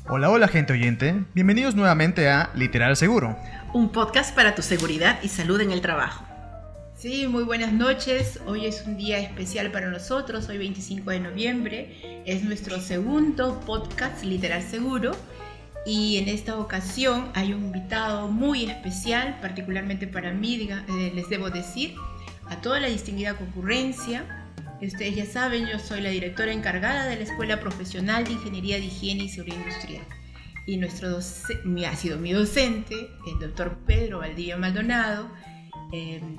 Hola, hola gente oyente, bienvenidos nuevamente a Literal Seguro, un podcast para tu seguridad y salud en el trabajo. Sí, muy buenas noches, hoy es un día especial para nosotros, hoy 25 de noviembre, es nuestro segundo podcast Literal Seguro y en esta ocasión hay un invitado muy especial, particularmente para mí, les debo decir, a toda la distinguida concurrencia. Ustedes ya saben, yo soy la directora encargada de la Escuela Profesional de Ingeniería de Higiene y Seguridad Industrial. Y ha sido mi docente, el doctor Pedro Valdivia Maldonado,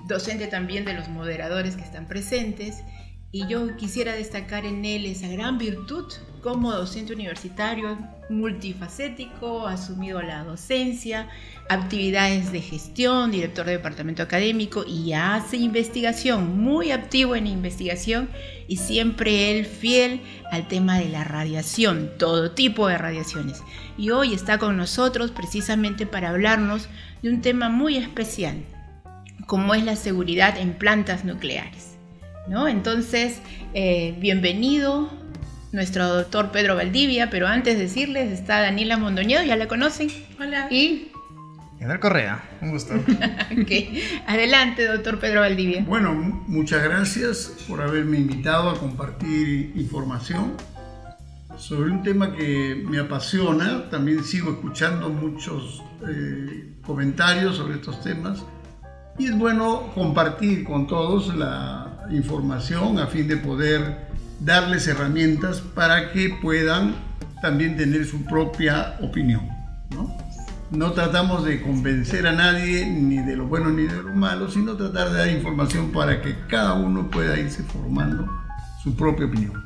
docente también de los moderadores que están presentes. Y yo quisiera destacar en él esa gran virtud como docente universitario multifacético, ha asumido la docencia, actividades de gestión, director de departamento académico y hace investigación, muy activo en investigación y siempre él fiel al tema de la radiación, todo tipo de radiaciones. Y hoy está con nosotros precisamente para hablarnos de un tema muy especial, como es la seguridad en plantas nucleares, ¿no? Entonces, bienvenido nuestro doctor Pedro Valdivia, pero antes de decirles está Daniela Mondoñedo, ya la conocen. Hola. Y Edgar Correa, un gusto. Okay. Adelante, doctor Pedro Valdivia. Bueno, muchas gracias por haberme invitado a compartir información sobre un tema que me apasiona. También sigo escuchando muchos comentarios sobre estos temas y es bueno compartir con todos la información a fin de poder darles herramientas para que puedan también tener su propia opinión, ¿no? No tratamos de convencer a nadie ni de lo bueno ni de lo malo, sino tratar de dar información para que cada uno pueda irse formando su propia opinión.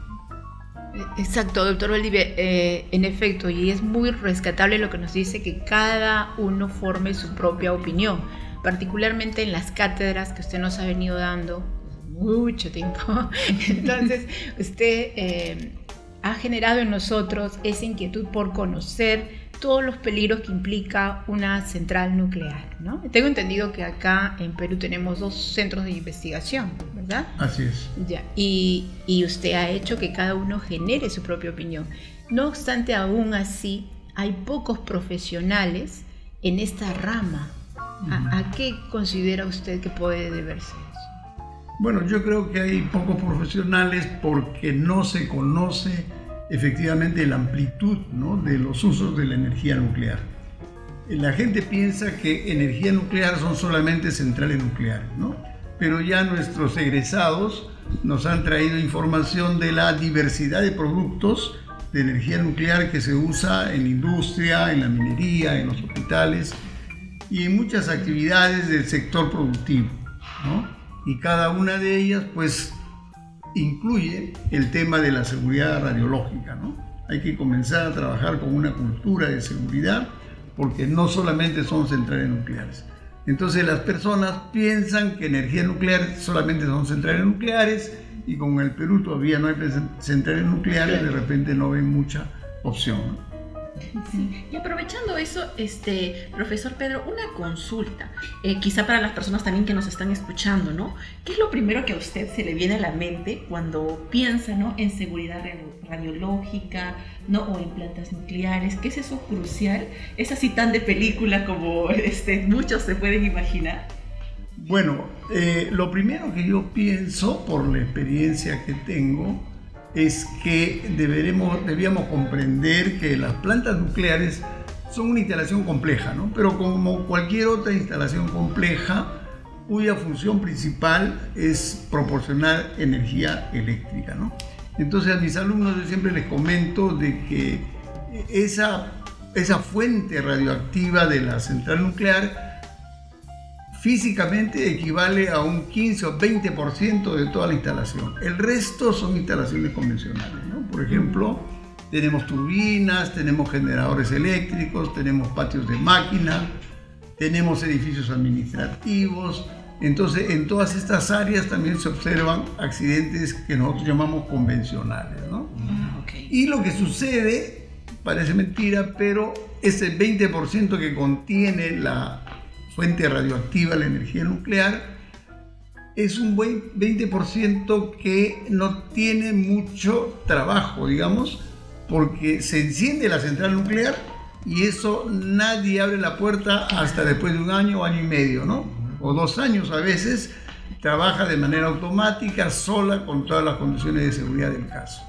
Exacto, doctor Valdivia, en efecto, y es muy rescatable lo que nos dice, que cada uno forme su propia opinión, particularmente en las cátedras que usted nos ha venido dando mucho tiempo. Entonces usted ha generado en nosotros esa inquietud por conocer todos los peligros que implica una central nuclear, ¿no? Tengo entendido que acá en Perú tenemos 2 centros de investigación, ¿verdad? Así es. Ya. Y usted ha hecho que cada uno genere su propia opinión. No obstante, aún así hay pocos profesionales en esta rama. ¿A qué considera usted que puede deberse eso? Bueno, yo creo que hay pocos profesionales porque no se conoce efectivamente la amplitud, ¿no?, de los usos de la energía nuclear. La gente piensa que energía nuclear son solamente centrales nucleares, ¿no? Pero ya nuestros egresados nos han traído información de la diversidad de productos de energía nuclear que se usa en la industria, en la minería, en los hospitales y en muchas actividades del sector productivo, ¿no? Y cada una de ellas pues incluye el tema de la seguridad radiológica, ¿no? Hay que comenzar a trabajar con una cultura de seguridad porque no solamente son centrales nucleares. Entonces las personas piensan que energía nuclear solamente son centrales nucleares y como en el Perú todavía no hay centrales nucleares, de repente no ven mucha opción, ¿no? Sí. Y aprovechando eso, profesor Pedro, una consulta, quizá para las personas también que nos están escuchando, ¿no? ¿Qué es lo primero que a usted se le viene a la mente cuando piensa, ¿no?, en seguridad radiológica, ¿no?, o en plantas nucleares? ¿Qué es eso crucial? ¿Es así tan de película como muchos se pueden imaginar? Bueno, lo primero que yo pienso por la experiencia que tengo es que debíamos comprender que las plantas nucleares son una instalación compleja, ¿no? Pero como cualquier otra instalación compleja, cuya función principal es proporcionar energía eléctrica, ¿no? Entonces a mis alumnos yo siempre les comento de que esa fuente radioactiva de la central nuclear físicamente equivale a un 15 o 20% de toda la instalación. El resto son instalaciones convencionales, ¿no? Por ejemplo, tenemos turbinas, tenemos generadores eléctricos, tenemos patios de máquina, tenemos edificios administrativos. Entonces, en todas estas áreas también se observan accidentes que nosotros llamamos convencionales, ¿no? Okay. Y lo que sucede, parece mentira, pero ese 20% que contiene la fuente radioactiva, la energía nuclear, es un buen 20% que no tiene mucho trabajo, digamos, porque se enciende la central nuclear y eso nadie abre la puerta hasta después de un año, año y medio, ¿no? O 2 años a veces, trabaja de manera automática, sola, con todas las condiciones de seguridad del caso.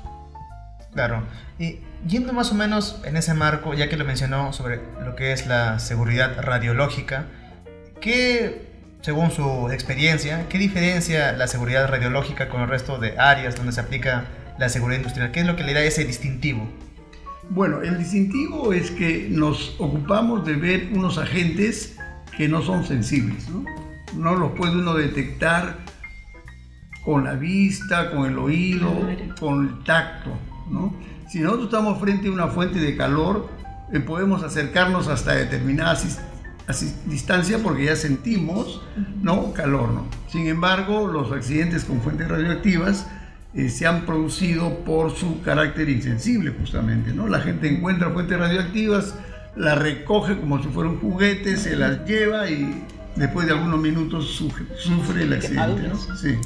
Claro, y yendo más o menos en ese marco, ya que lo mencionó sobre lo que es la seguridad radiológica, ¿qué, según su experiencia, qué diferencia la seguridad radiológica con el resto de áreas donde se aplica la seguridad industrial? ¿Qué es lo que le da ese distintivo? Bueno, el distintivo es que nos ocupamos de ver unos agentes que no son sensibles, ¿no? No los puede uno detectar con la vista, con el oído, con el tacto, ¿no? Si nosotros estamos frente a una fuente de calor, podemos acercarnos hasta determinada distancia porque ya sentimos, ¿no?, calor, ¿no? Sin embargo, los accidentes con fuentes radioactivas se han producido por su carácter insensible, justamente, ¿no? La gente encuentra fuentes radioactivas, las recoge como si fuera un juguete, se las lleva y después de algunos minutos sufre el accidente, ¿no? Sí.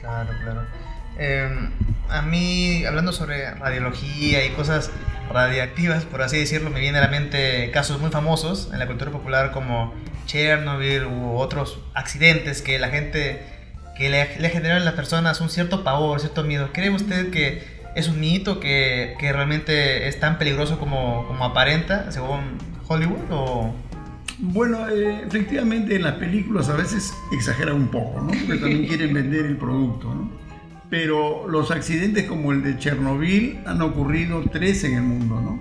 Claro. A mí, hablando sobre radiología y cosas radiactivas, por así decirlo, me viene a la mente casos muy famosos en la cultura popular como Chernobyl u otros accidentes que la gente, que le generan a las personas un cierto pavor, cierto miedo. ¿Cree usted que es un mito, que realmente es tan peligroso como aparenta, según Hollywood? ¿O? Bueno, efectivamente en las películas a veces exageran un poco, ¿no? Porque también quieren vender el producto, ¿no? Pero los accidentes como el de Chernobyl han ocurrido 3 en el mundo, ¿no?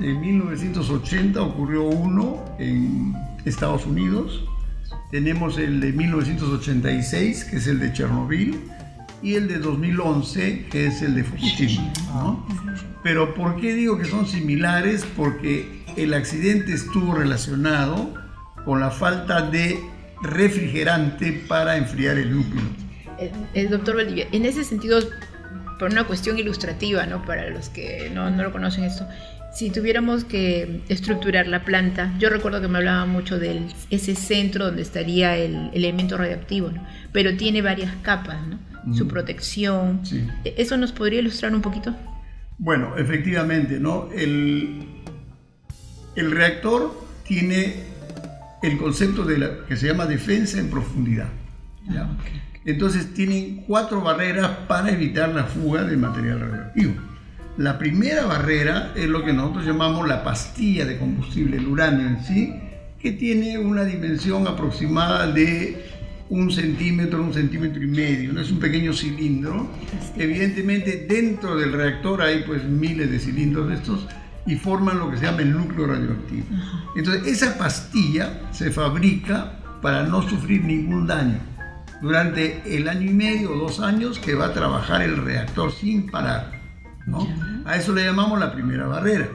En 1980 ocurrió uno en Estados Unidos, tenemos el de 1986, que es el de Chernobyl, y el de 2011, que es el de Fukushima, ¿no? Pero ¿por qué digo que son similares? Porque el accidente estuvo relacionado con la falta de refrigerante para enfriar el núcleo. El doctor Valdivia, en ese sentido, por una cuestión ilustrativa, ¿no?, para los que no lo conocen esto, si tuviéramos que estructurar la planta, yo recuerdo que me hablaba mucho de ese centro donde estaría el elemento radioactivo, ¿no?, pero tiene varias capas, ¿no? Su protección. Sí. ¿Eso nos podría ilustrar un poquito? Bueno, efectivamente, ¿no? El reactor tiene el concepto que se llama defensa en profundidad, ¿ya? Okay. Entonces tienen 4 barreras para evitar la fuga de material radioactivo. La primera barrera es lo que nosotros llamamos la pastilla de combustible, el uranio en sí, que tiene una dimensión aproximada de 1 centímetro, 1,5 centímetros, ¿no? Es un pequeño cilindro. Evidentemente dentro del reactor hay pues miles de cilindros de estos y forman lo que se llama el núcleo radioactivo. Entonces esa pastilla se fabrica para no sufrir ningún daño durante el año y medio o 2 años que va a trabajar el reactor sin parar, ¿no? A eso le llamamos la primera barrera.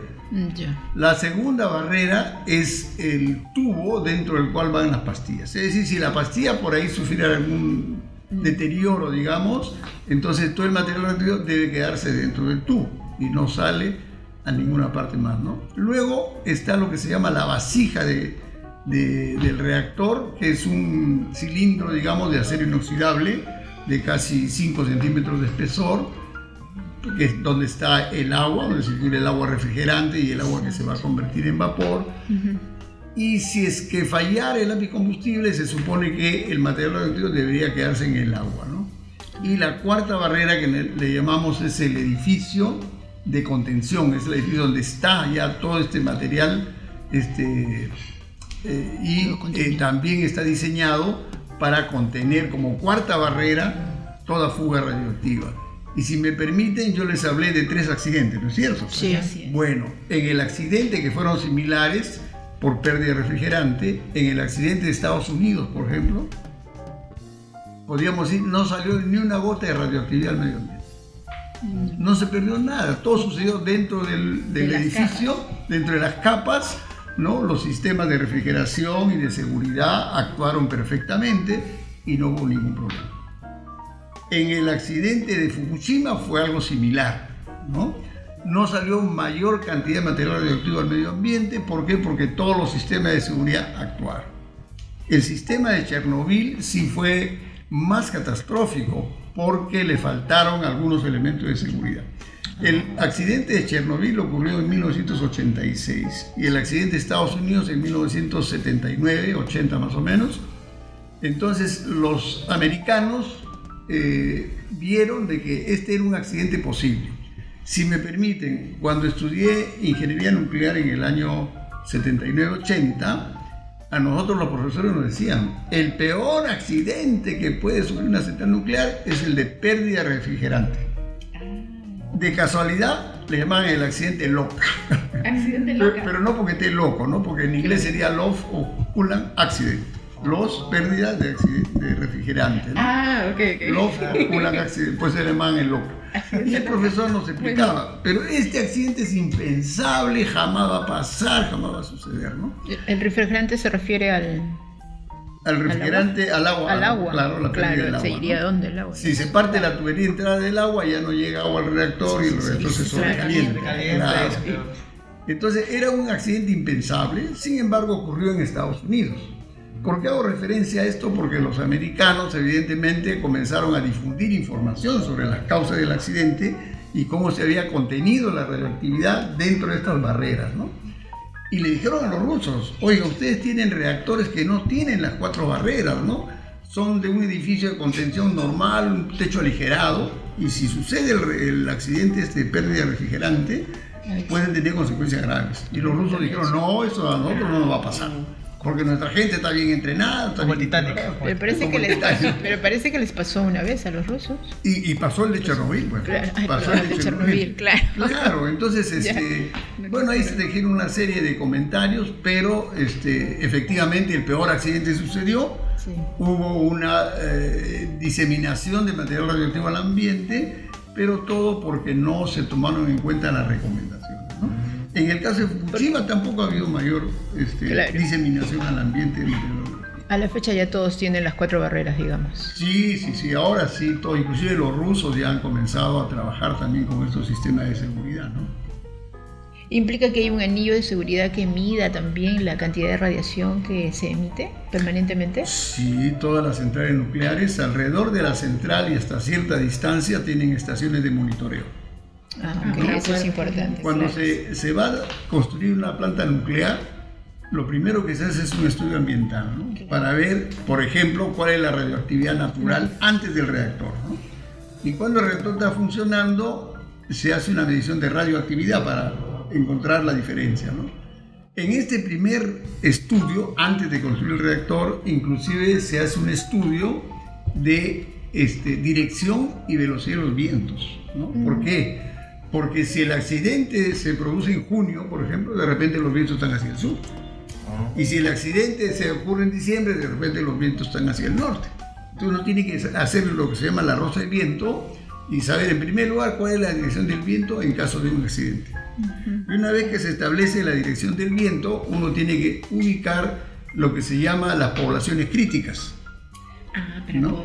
La segunda barrera es el tubo dentro del cual van las pastillas. Es decir, si la pastilla por ahí sufriera algún deterioro, digamos, entonces todo el material radioactivo debe quedarse dentro del tubo y no sale a ninguna parte más, ¿no? Luego está lo que se llama la vasija del reactor, que es un cilindro, digamos, de acero inoxidable de casi 5 centímetros de espesor, que es donde está el agua, donde circula el agua refrigerante y el agua que se va a convertir en vapor. Y si es que fallara el anticombustible, se supone que el material radioactivo debería quedarse en el agua, ¿no? Y la cuarta barrera que le llamamos es el edificio de contención, es el edificio donde está ya todo este material, también está diseñado para contener como cuarta barrera toda fuga radioactiva. Y si me permiten, yo les hablé de 3 accidentes, ¿no es cierto? Sí, así es. Bueno, en el accidente que fueron similares por pérdida de refrigerante, en el accidente de Estados Unidos, por ejemplo, podríamos decir, no salió ni una gota de radioactividad al medio ambiente. No se perdió nada, todo sucedió dentro del edificio, dentro de las capas, ¿no? Los sistemas de refrigeración y de seguridad actuaron perfectamente y no hubo ningún problema. En el accidente de Fukushima fue algo similar, ¿no? No salió mayor cantidad de material radioactivo al medio ambiente. ¿Por qué? Porque todos los sistemas de seguridad actuaron. El sistema de Chernobyl sí fue más catastrófico porque le faltaron algunos elementos de seguridad. El accidente de Chernobyl ocurrió en 1986 y el accidente de Estados Unidos en 1979, 80 más o menos. Entonces los americanos vieron de que este era un accidente posible. Si me permiten, cuando estudié ingeniería nuclear en el año 79-80, a nosotros los profesores nos decían, el peor accidente que puede sufrir una central nuclear es el de pérdida de refrigerante. De casualidad le llaman el accidente loca. Accidente loca. Pero no porque esté loco, ¿no? Porque en inglés sería loss of coolant accident. Loss, pérdida de refrigerante, ¿no? Ok. Loss of coolant accident, pues se le llaman el loco. Y el profesor nos explicaba, pero este accidente es impensable, jamás va a pasar, jamás va a suceder, ¿no? El refrigerante se refiere al refrigerante, al agua. Claro, la pérdida del agua. ¿Se iría ¿no? dónde el agua? Si se parte la tubería de entrada del agua, ya no llega agua al reactor y el reactor se sobrecalienta. Claro. Entonces era un accidente impensable, sin embargo ocurrió en Estados Unidos. ¿Por qué hago referencia a esto? Porque los americanos evidentemente comenzaron a difundir información sobre las causas del accidente y cómo se había contenido la radioactividad dentro de estas barreras, ¿no? Y le dijeron a los rusos, oiga, ustedes tienen reactores que no tienen las 4 barreras, ¿no? Son de un edificio de contención normal, un techo aligerado, y si sucede el accidente de pérdida de refrigerante, pueden tener consecuencias graves. Y los rusos dijeron, no, eso a nosotros no nos va a pasar, porque nuestra gente está bien entrenada. Está como bien el Titanic. Pero parece que les pasó una vez a los rusos. Y pasó el de Chernobyl, pues. Claro, Pasó el de Chernobyl, claro. Claro, entonces, bueno, ahí se tejieron una serie de comentarios, pero efectivamente el peor accidente sucedió. Sí. Hubo una diseminación de material radioactivo al ambiente, pero todo porque no se tomaron en cuenta las recomendaciones, ¿no? En el caso de Fukushima tampoco ha habido mayor diseminación al ambiente de material radioactivo. A la fecha ya todos tienen las 4 barreras, digamos. Sí, ahora sí, todo, inclusive los rusos ya han comenzado a trabajar también con estos sistemas de seguridad, ¿no? ¿Implica que hay un anillo de seguridad que mida también la cantidad de radiación que se emite permanentemente? Sí, todas las centrales nucleares alrededor de la central y hasta cierta distancia tienen estaciones de monitoreo. Eso es importante. Cuando se va a construir una planta nuclear, lo primero que se hace es un estudio ambiental, ¿no? Para ver, por ejemplo, cuál es la radioactividad natural antes del reactor, ¿no? Y cuando el reactor está funcionando, se hace una medición de radioactividad para encontrar la diferencia, ¿no? En este primer estudio, antes de construir el reactor, inclusive se hace un estudio de dirección y velocidad de los vientos, ¿no? ¿Por qué? Porque si el accidente se produce en junio, por ejemplo, de repente los vientos están hacia el sur. Y si el accidente se ocurre en diciembre, de repente los vientos están hacia el norte. Entonces uno tiene que hacer lo que se llama la rosa del viento y saber en primer lugar cuál es la dirección del viento en caso de un accidente. Y una vez que se establece la dirección del viento, uno tiene que ubicar lo que se llama las poblaciones críticas. ¿no?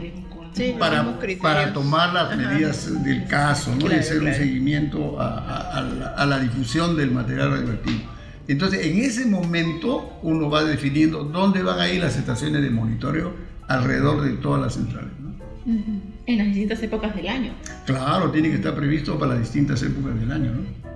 Sí, para tomar las medidas del caso, ¿no? Claro, y hacer un seguimiento a la difusión del material radioactivo. Entonces, en ese momento, uno va definiendo dónde van a ir las estaciones de monitoreo alrededor de todas las centrales, ¿no? En las distintas épocas del año. Claro, tiene que estar previsto para las distintas épocas del año, ¿no?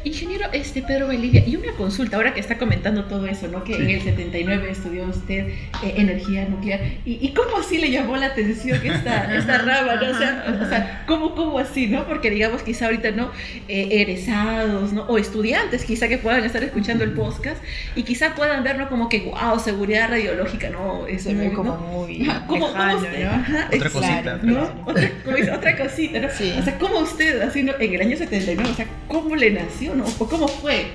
Ingeniero Pedro Valdivia, y una consulta, ahora que está comentando todo eso, ¿no? Que en el 79 estudió usted energía nuclear, y ¿cómo así le llamó la atención esta rama, ¿no? O sea, ¿cómo así, no? Porque digamos quizá ahorita, ¿no? Egresados, ¿no? O estudiantes quizá que puedan estar escuchando el podcast y quizá puedan verlo como que, wow, seguridad radiológica, ¿no? Eso muy ¿no? como muy ¿Cómo lejano, usted? ¿no? Ajá, Otra cosita. ¿no? Otra cosita, ¿no? Sí. O sea, ¿cómo usted, así, ¿no? En el año 79, o sea, cómo le nació, ¿no? ¿O cómo fue?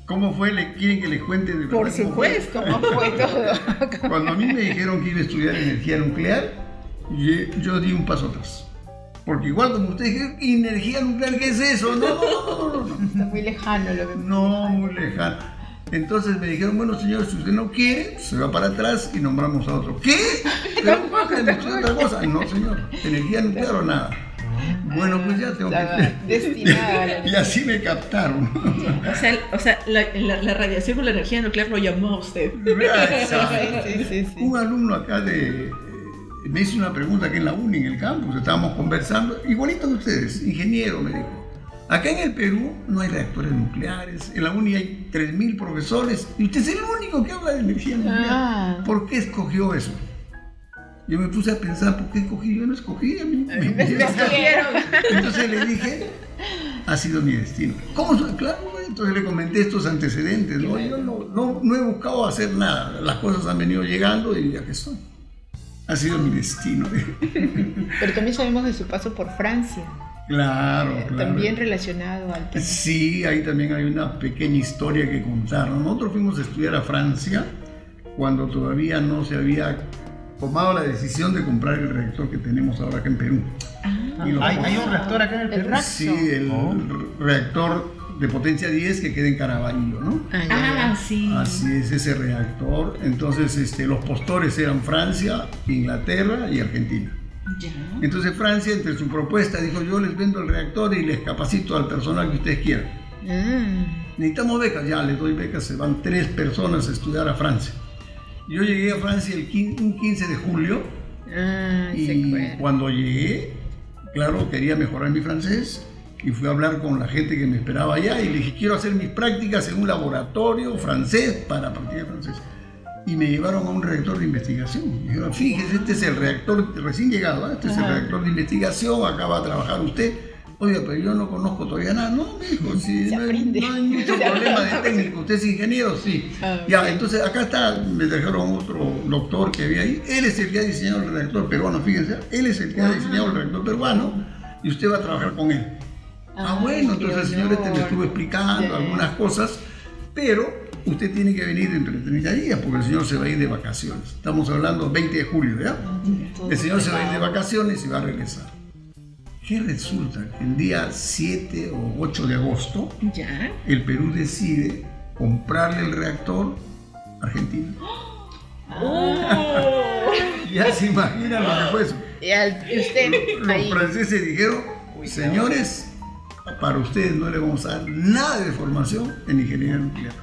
¿Cómo fue? ¿Quieren que les cuente de verdad? Por supuesto, ¿cómo fue todo? Cuando a mí me dijeron que iba a estudiar energía nuclear, yo di un paso atrás. Porque igual como usted dice, ¿energía nuclear qué es eso? No. Está muy lejano lo que... No, muy lejano. Entonces me dijeron, bueno señor, si usted no quiere, se va para atrás y nombramos a otro. ¿Qué? ¿Pero me estudiar otra cosa? No señor, energía nuclear o nada. Bueno, pues ya tengo que... destinada. Y así me captaron. O sea, la radiación o la energía nuclear lo llamó a usted. Sí. Un alumno acá me hizo una pregunta aquí en la uni, en el campus, estábamos conversando, igualito que ustedes, ingeniero, me dijo. Acá en el Perú no hay reactores nucleares, en la UNI hay 3.000 profesores y usted es el único que habla de energía nuclear. ¿Por qué escogió eso? Yo me puse a pensar, ¿por qué escogí? Yo no escogí, a mí me escogieron. Entonces le dije, ha sido mi destino. ¿Cómo? Claro, entonces le comenté estos antecedentes, ¿no? Yo no he buscado hacer nada, las cosas han venido llegando y ya que estoy. Ha sido mi destino. Pero también sabemos de su paso por Francia. Claro. También relacionado al tema. Sí, ahí también hay una pequeña historia que contar. Nosotros fuimos a estudiar a Francia cuando todavía no se había tomado la decisión de comprar el reactor que tenemos ahora acá en Perú. ¿Hay un reactor acá en el Perú? Sí, el reactor de potencia 10 que queda en Caraballo, ¿no? Sí. Así es, ese reactor. Entonces los postores eran Francia, Inglaterra y Argentina. Ya. Entonces Francia, entre su propuesta, dijo: yo les vendo el reactor y les capacito al personal que ustedes quieran. Necesitamos becas, ya les doy becas, se van 3 personas a estudiar a Francia. Yo llegué a Francia un 15 de julio y cuando llegué, claro, quería mejorar mi francés y fui a hablar con la gente que me esperaba allá y le dije: quiero hacer mis prácticas en un laboratorio francés para practicar francés. Y me llevaron a un reactor de investigación. Me dijeron: fíjese, este es el reactor recién llegado, este es el reactor de investigación, acá va a trabajar usted. Oiga, pero yo no conozco todavía nada. No, me dijo, sí, no hay mucho problema de técnico. ¿Usted es ingeniero? Sí. Ya, entonces acá está, me trajeron otro doctor que había ahí. Él es el que ha diseñado el reactor peruano, fíjense. Él es el que ha diseñado el reactor peruano y usted va a trabajar con él. Bueno, entonces el señor me estuvo explicando algunas cosas, pero usted tiene que venir dentro de 30 días porque el señor se va a ir de vacaciones. Estamos hablando 20 de julio, ¿ya? El señor se va a ir de vacaciones y va a regresar. ¿Qué resulta? Que el día 7 o 8 de agosto, el Perú decide comprarle el reactor a Argentina. Ya se imaginan lo que fue eso. Los franceses dijeron: señores, para ustedes no le vamos a dar nada de formación en ingeniería nuclear.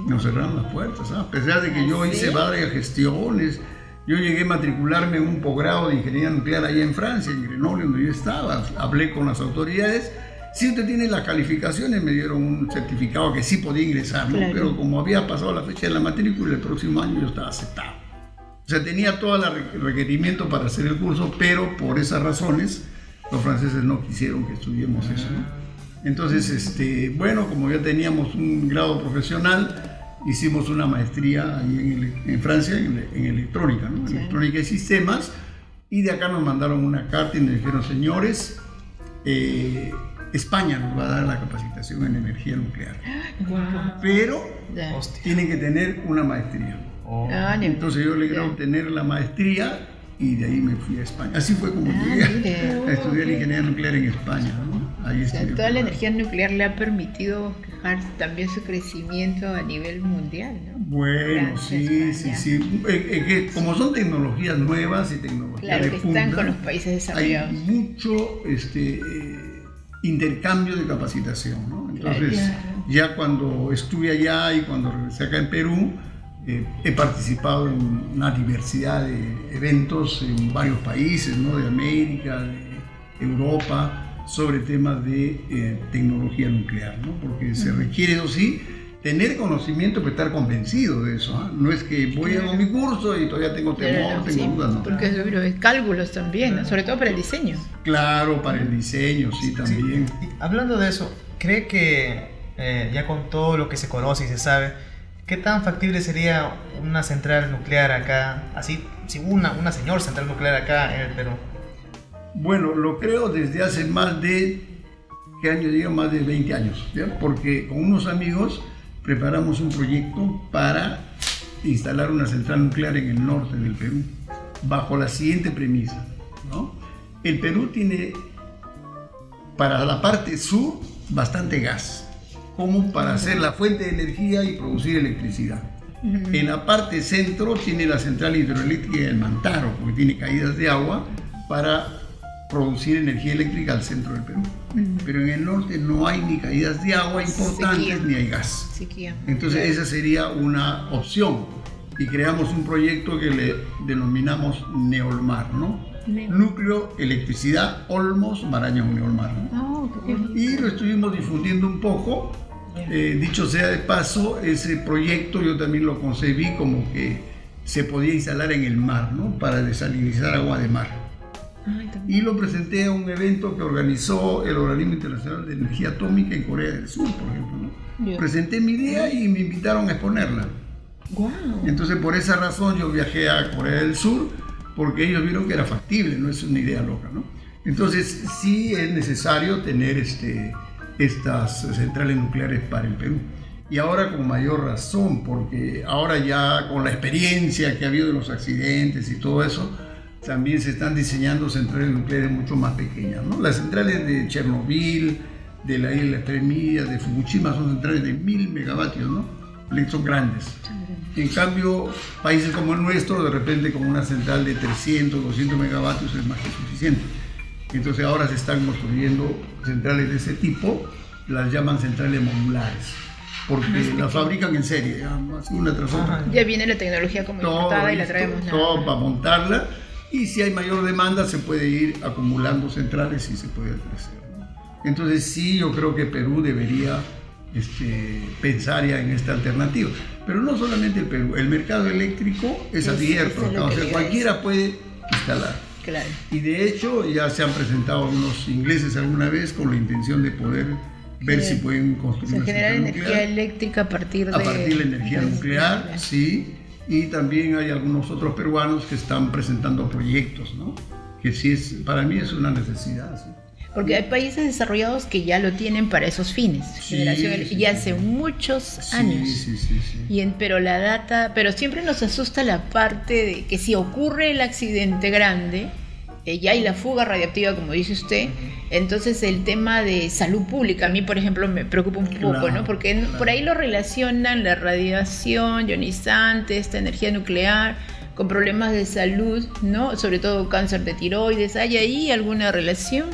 Nos cerraron las puertas, a pesar de que yo hice varias gestiones. Yo llegué a matricularme en un posgrado de ingeniería nuclear allá en Francia, en Grenoble, donde yo estaba. Hablé con las autoridades. Si usted tiene las calificaciones, me dieron un certificado que sí podía ingresar, ¿no? Pero como había pasado la fecha de la matrícula, el próximo año yo estaba aceptado. O sea, tenía todo el requerimiento para hacer el curso, pero por esas razones los franceses no quisieron que estudiemos eso, ¿no? Entonces, bueno, como ya teníamos un grado profesional, hicimos una maestría ahí en Francia en electrónica, ¿no? Electrónica y sistemas, y de acá nos mandaron una carta y nos dijeron: señores, España nos va a dar la capacitación en energía nuclear, pero tienen que tener una maestría. Entonces yo logré obtener la maestría y de ahí me fui a España. Así fue como llegué a estudiar ingeniería nuclear en España, ¿no? Ahí toda la energía nuclear le ha permitido fijar también su crecimiento a nivel mundial, ¿no? Bueno, sí. Como son tecnologías nuevas y tecnologías de que punta, están con los países desarrollados. Hay mucho intercambio de capacitación, ¿no? Entonces, ya cuando estuve allá y cuando regresé acá en Perú, he participado en una diversidad de eventos en varios países, ¿no? De América, de Europa, sobre temas de tecnología nuclear, ¿no? Porque se requiere, eso sí, tener conocimiento, pero estar convencido de eso, ¿eh? No es que voy a mi curso y todavía tengo temor, tengo dudas, ¿no? Porque es cálculos también, ¿no? Sobre todo para el diseño. Claro, para el diseño, sí, también. Y hablando de eso, ¿cree que ya con todo lo que se conoce y se sabe, qué tan factible sería una central nuclear acá, así, si una señora central nuclear acá en el Perú? Bueno, lo creo desde hace más de, ¿qué año digo? Más de 20 años, ¿ya? Porque con unos amigos preparamos un proyecto para instalar una central nuclear en el norte del Perú, bajo la siguiente premisa, ¿no? El Perú tiene, para la parte sur, bastante gas, como para hacer la fuente de energía y producir electricidad. En la parte centro tiene la central hidroeléctrica del Mantaro, porque tiene caídas de agua para producir energía eléctrica al centro del Perú. Pero en el norte no hay ni caídas de agua importantes ni hay gas. Entonces esa sería una opción y creamos un proyecto que le denominamos Neolmar, ¿no? Núcleo, electricidad, Olmos, Marañón, Neolmar, ¿no? Y lo estuvimos difundiendo un poco. Dicho sea de paso, ese proyecto yo también lo concebí como que se podía instalar en el mar, ¿no? Para desalinizar agua de mar. Y lo presenté a un evento que organizó el Organismo Internacional de Energía Atómica en Corea del Sur, por ejemplo, ¿no? Presenté mi idea y me invitaron a exponerla. Wow. Entonces, por esa razón yo viajé a Corea del Sur, porque ellos vieron que era factible, no es una idea loca, ¿no? Entonces, sí es necesario tener estas centrales nucleares para el Perú. Y ahora con mayor razón, porque ahora ya con la experiencia que ha habido de los accidentes y todo eso, también se están diseñando centrales nucleares mucho más pequeñas, ¿no? Las centrales de Chernobyl, de la isla Tres Millas, de Fukushima, son centrales de 1000 megavatios, ¿no? Son grandes. En cambio, países como el nuestro, de repente con una central de 300, 200 megavatios es más que suficiente. Entonces ahora se están construyendo centrales de ese tipo, las llaman centrales modulares, porque las fabrican en serie, digamos, una tras otra. Ya viene la tecnología como importada y la traemos. Todo para montarla, y si hay mayor demanda se puede ir acumulando centrales y se puede crecer, ¿no? Entonces sí, yo creo que Perú debería pensar ya en esta alternativa. Pero no solamente el Perú, el mercado eléctrico es abierto, o sea, cualquiera puede instalar. Claro. Y de hecho ya se han presentado algunos ingleses alguna vez con la intención de poder ver si pueden construir generar energía eléctrica a partir de la energía nuclear, sí. Y también hay algunos otros peruanos que están presentando proyectos, ¿no? Que sí para mí es una necesidad, ¿sí? Porque hay países desarrollados que ya lo tienen para esos fines, y hace muchos años. Sí. Pero siempre nos asusta la parte de que si ocurre el accidente grande, ya hay la fuga radiactiva, como dice usted, entonces el tema de salud pública a mí, por ejemplo, me preocupa un poco, ¿no? Porque por ahí lo relacionan la radiación ionizante, esta energía nuclear, con problemas de salud, ¿no? Sobre todo cáncer de tiroides. ¿Hay ahí alguna relación?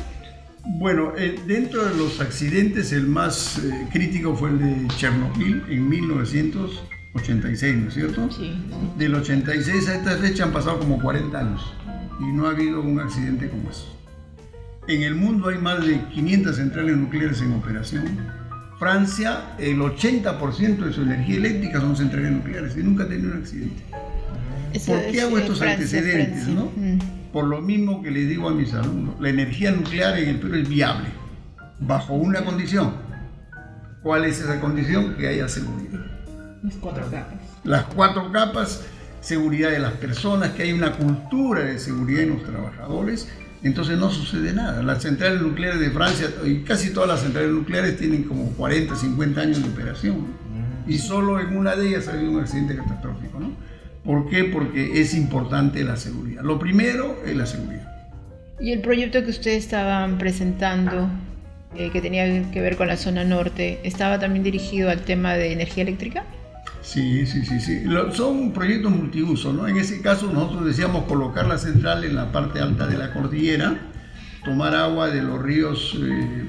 Bueno, dentro de los accidentes el más crítico fue el de Chernobyl en 1986, ¿no es cierto? Sí. Del 86 a esta fecha han pasado como 40 años y no ha habido un accidente como eso. En el mundo hay más de 500 centrales nucleares en operación. Francia, el 80% de su energía eléctrica son centrales nucleares y nunca ha tenido un accidente. ¿Por qué hago estos antecedentes, no? Por lo mismo que les digo a mis alumnos, la energía nuclear en el Perú es viable, bajo una condición. ¿Cuál es esa condición? Que haya seguridad. Las 4 capas. Las 4 capas, seguridad de las personas, que hay una cultura de seguridad en los trabajadores, entonces no sucede nada. Las centrales nucleares de Francia, y casi todas las centrales nucleares tienen como 40, 50 años de operación, ¿no? Y solo en una de ellas ha habido un accidente catastrófico, ¿no? ¿Por qué? Porque es importante la seguridad. Lo primero es la seguridad. ¿Y el proyecto que ustedes estaban presentando, que tenía que ver con la zona norte, estaba también dirigido al tema de energía eléctrica? Sí. Son proyectos multiuso, ¿no? En ese caso nosotros decíamos colocar la central en la parte alta de la cordillera, tomar agua de los ríos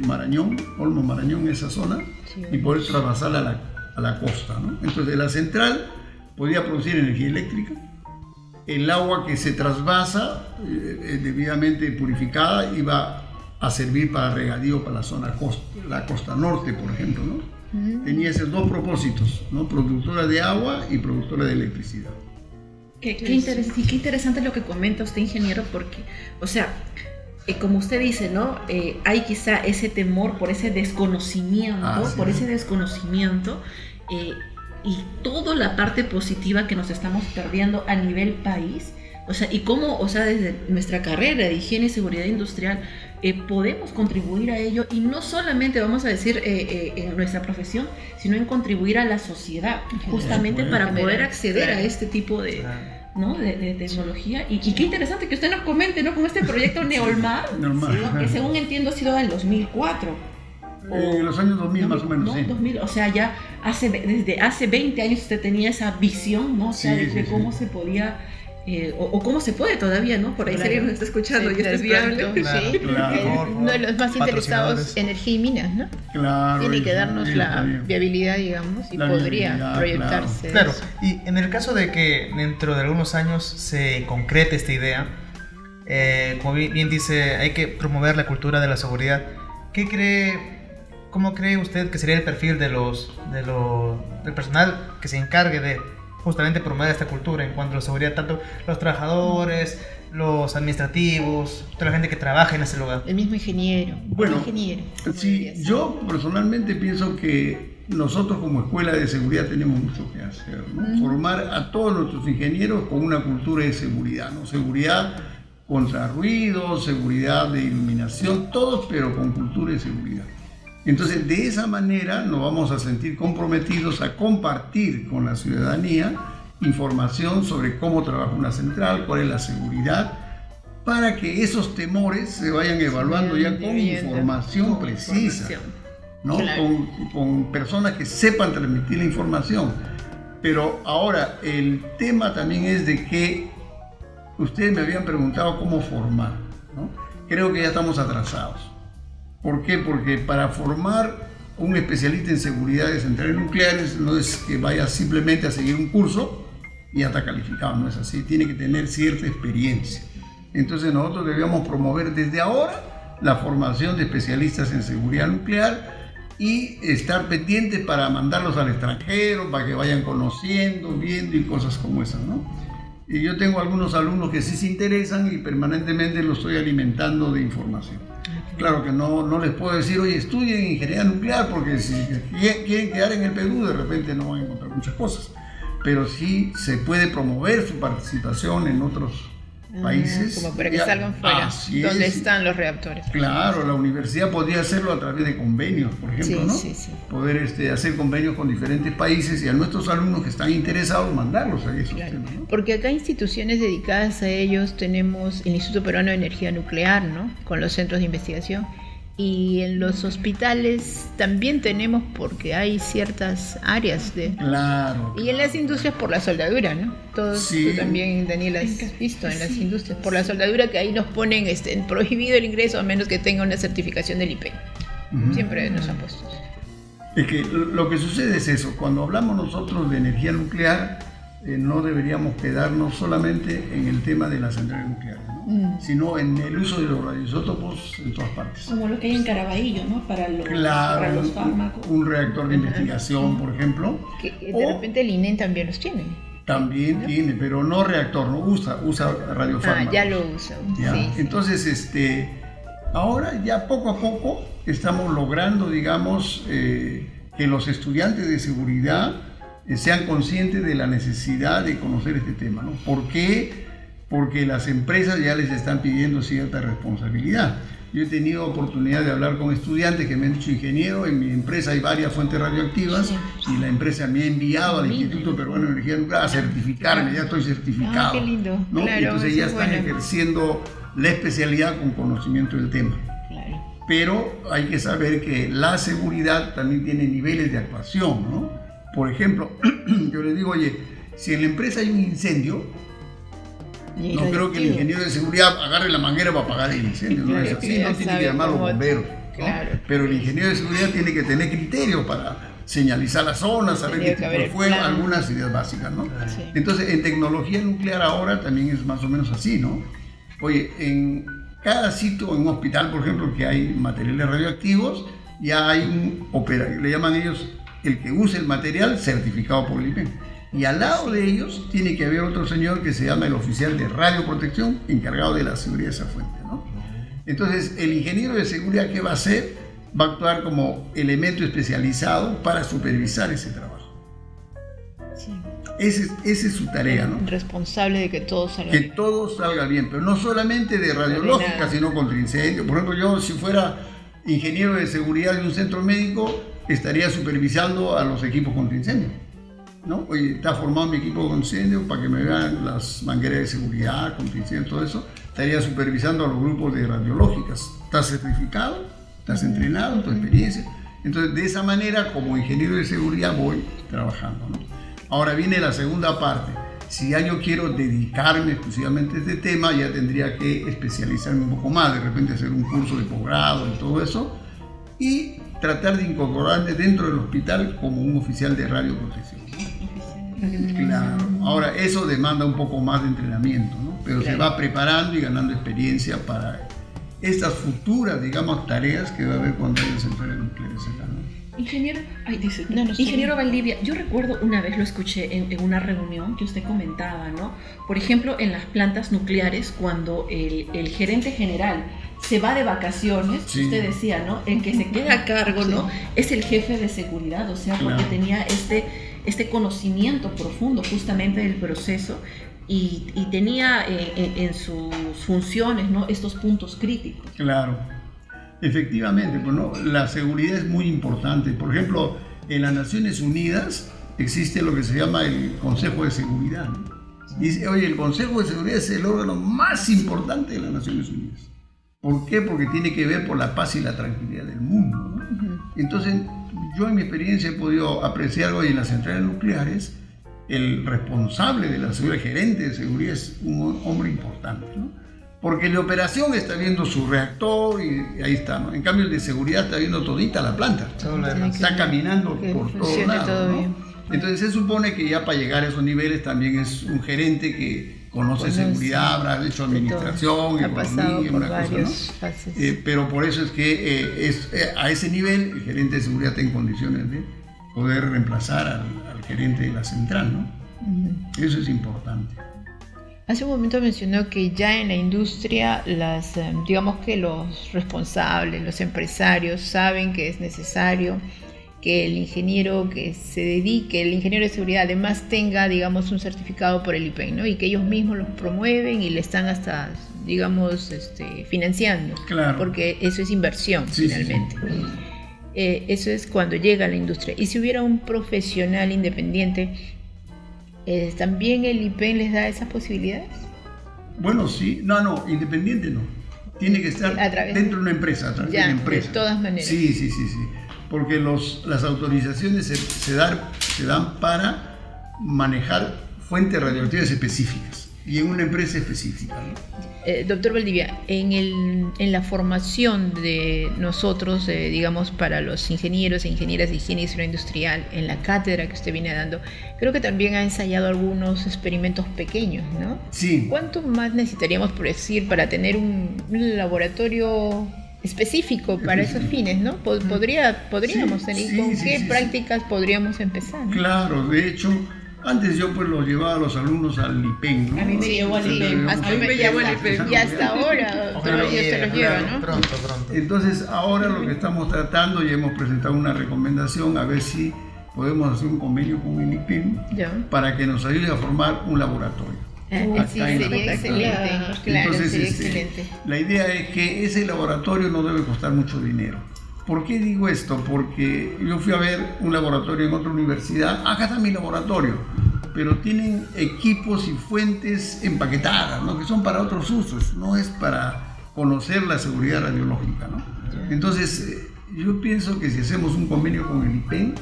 Marañón, Olmo, Marañón, esa zona, y poder traspasarla a la costa, ¿no? Entonces la central podía producir energía eléctrica, el agua que se trasvasa, debidamente purificada, iba a servir para regadío para la zona la costa norte, por ejemplo, ¿no? Tenía esos dos propósitos, ¿no? Productora de agua y productora de electricidad. Qué interesante lo que comenta usted, ingeniero, porque, o sea, como usted dice, ¿no? Hay quizá ese temor por ese desconocimiento, y toda la parte positiva que nos estamos perdiendo a nivel país, o sea, y cómo, o sea, desde nuestra carrera de higiene y seguridad industrial podemos contribuir a ello, y no solamente vamos a decir en nuestra profesión, sino en contribuir a la sociedad, justamente para poder acceder a este tipo de, ¿no? de tecnología. Y qué interesante que usted nos comente, ¿no? Con este proyecto Neolmar, ¿sí? Que según entiendo ha sido del 2004. En los años 2000 más o menos, ¿no? sí. 2000, o sea, ya desde hace 20 años usted tenía esa visión, ¿no? O sea, de cómo se podía, o cómo se puede todavía, ¿no? Por ahí Sergio nos está escuchando y esto es viable. Uno de los más interesados, energía y minas, ¿no? Claro. Tiene que darnos la viabilidad, digamos, y podría proyectarse. Claro, y en el caso de que dentro de algunos años se concrete esta idea, como bien dice, hay que promover la cultura de la seguridad. ¿Cómo cree usted que sería el perfil del personal que se encargue de justamente promover esta cultura en cuanto a la seguridad, tanto los trabajadores, los administrativos, toda la gente que trabaja en ese lugar? El mismo ingeniero. Bueno, ingeniero, sí, yo personalmente pienso que nosotros como escuela de seguridad tenemos mucho que hacer, ¿no? Formar a todos nuestros ingenieros con una cultura de seguridad, ¿no? Seguridad contra ruido, seguridad de iluminación, todos, pero con cultura de seguridad. Entonces, de esa manera nos vamos a sentir comprometidos a compartir con la ciudadanía información sobre cómo trabaja una central, cuál es la seguridad, para que esos temores se vayan evaluando ya con información precisa, ¿no? Claro. Con personas que sepan transmitir la información. Pero ahora, el tema también es de que ustedes me habían preguntado cómo formar, ¿no? Creo que ya estamos atrasados. ¿Por qué? Porque para formar un especialista en seguridad de centrales nucleares no es que vaya simplemente a seguir un curso y ya está calificado, no es así, tiene que tener cierta experiencia. Entonces nosotros debíamos promover desde ahora la formación de especialistas en seguridad nuclear y estar pendientes para mandarlos al extranjero, para que vayan conociendo, viendo y cosas como esas, ¿no? Y yo tengo algunos alumnos que sí se interesan y permanentemente los estoy alimentando de información. Claro que no les puedo decir, oye, estudien ingeniería nuclear, porque si quieren quedar en el Perú, de repente no van a encontrar muchas cosas. Pero sí se puede promover su participación en otros países. Como para que salgan fuera, donde están los reactores. Claro, la universidad podría hacerlo a través de convenios, por ejemplo, sí, ¿no? Sí, sí. Poder hacer convenios con diferentes países y a nuestros alumnos que están interesados mandarlos a esos temas, ¿no? Porque acá instituciones dedicadas a ellos tenemos el Instituto Peruano de Energía Nuclear, ¿no? Con los centros de investigación. Y en los hospitales también tenemos, porque hay ciertas áreas de... Claro. Y en las industrias por la soldadura, ¿no? Todos, Sí. Tú también, Daniela, has visto en las industrias por la soldadura que ahí nos ponen prohibido el ingreso a menos que tenga una certificación del IPEC. Siempre nos han puesto. Es que lo que sucede es eso, cuando hablamos nosotros de energía nuclear, no deberíamos quedarnos solamente en el tema de las centrales nucleares, ¿no? Sino en el uso de los radioisótopos en todas partes. Como lo que hay en Caraballo, ¿no? Para los fármacos. Un reactor de investigación, por ejemplo. Que de repente el INEN también los tiene. También tiene, pero no reactor, no usa radiofármacos. Ya lo usa. ¿Ya? Sí. Entonces, ahora ya poco a poco estamos logrando, digamos, que los estudiantes de seguridad sean conscientes de la necesidad de conocer este tema, ¿no? ¿Por qué? Porque las empresas ya les están pidiendo cierta responsabilidad. Yo he tenido oportunidad de hablar con estudiantes que me han dicho, ingeniero, en mi empresa hay varias fuentes radioactivas y la empresa me ha enviado al Instituto Peruano de Energía Nuclear a certificarme, ya estoy certificado. Qué lindo, ¿no? claro. Entonces ya están ejerciendo la especialidad con conocimiento del tema. Claro. Pero hay que saber que la seguridad también tiene niveles de actuación, ¿no? Por ejemplo, yo les digo, oye, si en la empresa hay un incendio, no creo que el ingeniero de seguridad agarre la manguera para apagar el incendio, no es así, no tiene que llamar a los bomberos, ¿no? Claro. Pero el ingeniero de seguridad tiene que tener criterios para señalizar la zona, saber qué tipo de fuego, algunas ideas básicas, ¿no? Sí. Entonces, en tecnología nuclear ahora también es más o menos así, ¿no? Oye, en cada sitio, en un hospital, por ejemplo, que hay materiales radioactivos, ya hay un operador, le llaman ellos el que use el material certificado por el IPEC. Y al lado de ellos tiene que haber otro señor que se llama el oficial de radioprotección encargado de la seguridad de esa fuente, ¿no? Entonces, el ingeniero de seguridad, ¿qué va a hacer? Va a actuar como elemento especializado para supervisar ese trabajo. Sí. Esa es su tarea, ¿no? Responsable de que todo salga que bien. todo salga bien, pero no solamente de radiológica, sino contra incendio. Por ejemplo, yo si fuera ingeniero de seguridad de un centro médico, estaría supervisando a los equipos contra incendio, ¿no? Oye, está formado mi equipo contra incendio para que me vean las mangueras de seguridad, contra incendio, todo eso. Estaría supervisando a los grupos de radiológicas. ¿Estás certificado? ¿Estás entrenado? ¿Tu experiencia? Entonces, de esa manera, como ingeniero de seguridad, voy trabajando, ¿no? Ahora viene la segunda parte. Si ya yo quiero dedicarme exclusivamente a este tema, ya tendría que especializarme un poco más, de repente hacer un curso de posgrado y todo eso, y tratar de incorporarme dentro del hospital como un oficial de radioprotección. Claro. Ahora, eso demanda un poco más de entrenamiento, ¿no? Pero se va preparando y ganando experiencia para estas futuras, digamos, tareas que va a haber cuando haya centrales nucleares acá, ¿no? Ingeniero, No, Ingeniero Valdivia, yo recuerdo una vez lo escuché en una reunión que usted comentaba, ¿no? Por ejemplo, en las plantas nucleares, cuando el gerente general se va de vacaciones, Sí. usted decía, ¿no? El que se queda a cargo, ¿no? Es el jefe de seguridad, o sea, porque Claro. tenía este conocimiento profundo justamente del proceso y tenía en sus funciones, ¿no? Estos puntos críticos. Claro, efectivamente, pues, ¿no? La seguridad es muy importante. Por ejemplo, en las Naciones Unidas existe lo que se llama el Consejo de Seguridad, ¿no? Y dice, oye, el Consejo de Seguridad es el órgano más importante de las Naciones Unidas. ¿Por qué? Porque tiene que ver por la paz y la tranquilidad del mundo, ¿no? Entonces, yo en mi experiencia he podido apreciar hoy en las centrales nucleares, el responsable de la seguridad, el gerente de seguridad, es un hombre importante, ¿no? Porque el de operación está viendo su reactor y ahí está, ¿no? En cambio el de seguridad está viendo todita la planta, Todo lo demás. está caminando que por todos funcione lados, todo ¿no? bien. Entonces se supone que ya para llegar a esos niveles también es un gerente que conoce seguridad, habrá hecho administración, ha pasado economía, por una cosa, ¿no? varias fases. Pero por eso es que a ese nivel el gerente de seguridad está en condiciones de poder reemplazar al gerente de la central, ¿no? Eso es importante. Hace un momento mencionó que ya en la industria, digamos que los responsables, los empresarios saben que es necesario que el ingeniero que se dedique, el ingeniero de seguridad, además tenga, digamos, un certificado por el IPEN, ¿no? Y que ellos mismos los promueven y le están hasta, digamos, financiando. Claro. Porque eso es inversión, Sí, finalmente. Eso es cuando llega a la industria. Y si hubiera un profesional independiente, ¿también el IPEN les da esas posibilidades? Bueno, sí, no, independiente no. Tiene que estar A través dentro de una empresa, a través de Ya, una empresa. de todas maneras. Sí. Porque las autorizaciones se dan para manejar fuentes radioactivas específicas y en una empresa específica, ¿no? Doctor Valdivia, en la formación de nosotros, digamos, para los ingenieros e ingenieras de higiene y seguridad industrial, en la cátedra que usted viene dando, creo que también ha ensayado algunos experimentos pequeños, ¿no? Sí. ¿Cuánto más necesitaríamos, por decir, para tener un laboratorio específico para esos fines, ¿no? Podríamos Sí, tener, sí, ¿con sí, qué sí, prácticas podríamos empezar, ¿no? Claro, de hecho, antes yo pues los llevaba a los alumnos al IPEN, ¿no? A mí me llevó al IPEN. Hasta A mí me llevó al IPEN. Y hasta ahora, Ojalá todavía se los lleva, ¿no? Pronto. Entonces ahora lo que estamos tratando, y hemos presentado una recomendación a ver si podemos hacer un convenio con el IPEN Ya. para que nos ayude a formar un laboratorio. Sí, Acá en la sería facultad. excelente, claro, Entonces, sería excelente. la idea es que ese laboratorio no debe costar mucho dinero. ¿Por qué digo esto? Porque yo fui a ver un laboratorio en otra universidad, acá está mi laboratorio, pero tienen equipos y fuentes empaquetadas, ¿no? Que son para otros usos, no es para conocer la seguridad radiológica, ¿no? Entonces, yo pienso que si hacemos un convenio con el IPEN,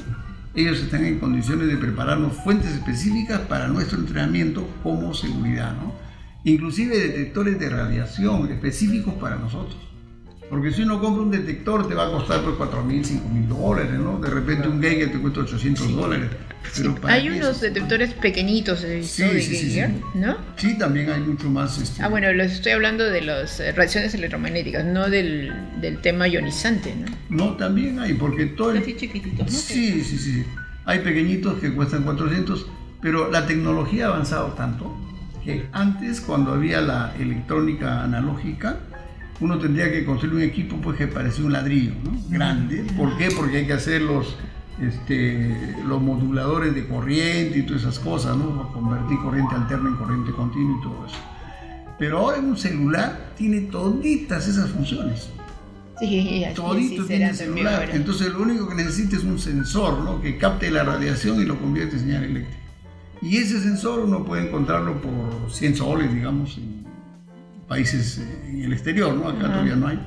ellos están en condiciones de prepararnos fuentes específicas para nuestro entrenamiento como seguridad, ¿no? Inclusive detectores de radiación específicos para nosotros. Porque si uno compra un detector te va a costar pues $4,000, $5,000, ¿no? De repente un Geiger te cuesta $800. Pero ¿para Hay qué unos eso? detectores pequeñitos de Sí. Geiger, ¿no? Sí, también hay mucho más. Ah, bueno, los estoy hablando de las radiaciones electromagnéticas, no del tema ionizante, ¿no? No, también hay, porque todo el... Así chiquititos, ¿no? Sí. Hay pequeñitos que cuestan 400, pero la tecnología ha avanzado tanto que antes, cuando había la electrónica analógica, uno tendría que construir un equipo pues, que parecía un ladrillo, ¿no? Grande. ¿Por qué? Porque hay que hacer los moduladores de corriente y todas esas cosas, ¿no? Convertir corriente alterna en corriente continua y todo eso. Pero ahora en un celular tiene toditas esas funciones. Sí, así Todito será tiene también celular. ahora. Entonces lo único que necesita es un sensor, ¿no? Que capte la radiación y lo convierte en señal eléctrica. Y ese sensor uno puede encontrarlo por 100 soles, digamos, en países en el exterior, ¿no? Acá todavía no hay.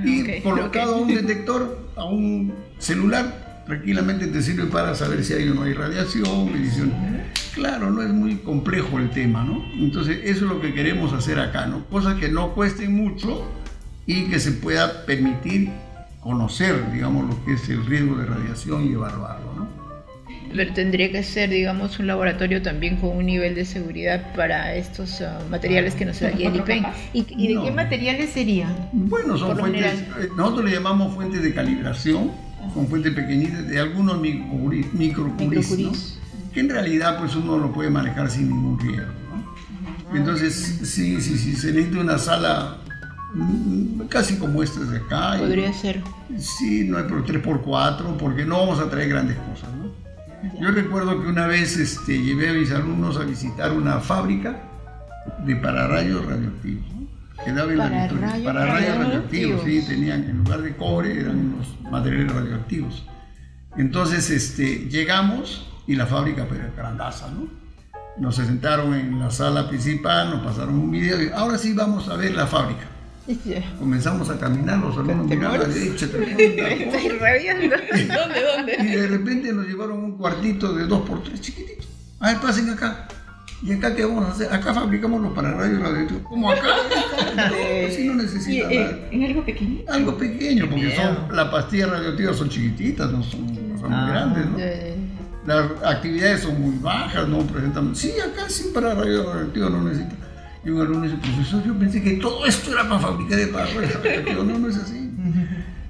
Y Ok, colocado ok. un detector a un celular, tranquilamente te sirve para saber si hay o no hay radiación, medición. Claro, no es muy complejo el tema, ¿no? Entonces eso es lo que queremos hacer acá, ¿no? Cosas que no cuesten mucho y que se pueda permitir conocer, digamos, lo que es el riesgo de radiación y evaluarlo, ¿no? Pero tendría que ser, digamos, un laboratorio también con un nivel de seguridad para estos materiales que nos da aquí el IPEN. ¿Y de qué materiales serían? Bueno, son fuentes, nosotros le llamamos fuentes de calibración, son fuentes pequeñitas de algunos microcurís, ¿no? Que en realidad pues uno lo puede manejar sin ningún riesgo, ¿no? Entonces, sí, se necesita una sala casi como esta de acá. Podría ser. Sí, no hay por 3x4, porque no vamos a traer grandes cosas, ¿no? Yo recuerdo que una vez llevé a mis alumnos a visitar una fábrica de pararrayos radioactivos, ¿no? Que daba en pararrayos radioactivos, sí, tenían, en lugar de cobre, eran unos materiales radioactivos. Entonces, llegamos y la fábrica pues, era grandaza, ¿no? Nos sentaron en la sala principal, nos pasaron un video y ahora sí vamos a ver la fábrica. Comenzamos a caminar, los alumnos miraban a la derecha, Estoy rabiando. ¿Dónde? Y de repente nos llevaron un cuartito de 2x3 chiquitito. A ver, pasen acá. ¿Y acá qué vamos a hacer? Acá fabricamos los pararrayos radioactivos. ¿Cómo acá? No, si no necesita nada. ¿En algo pequeño? Algo pequeño, porque las pastillas radioactivas son chiquititas, no son muy grandes, ¿no? Las actividades son muy bajas, no presentan. Sí, acá sin pararrayos radioactivos no necesita. Y un alumno dice, profesor, yo pensé que todo esto era para fabricar de pararrayos radioactivos. No es así.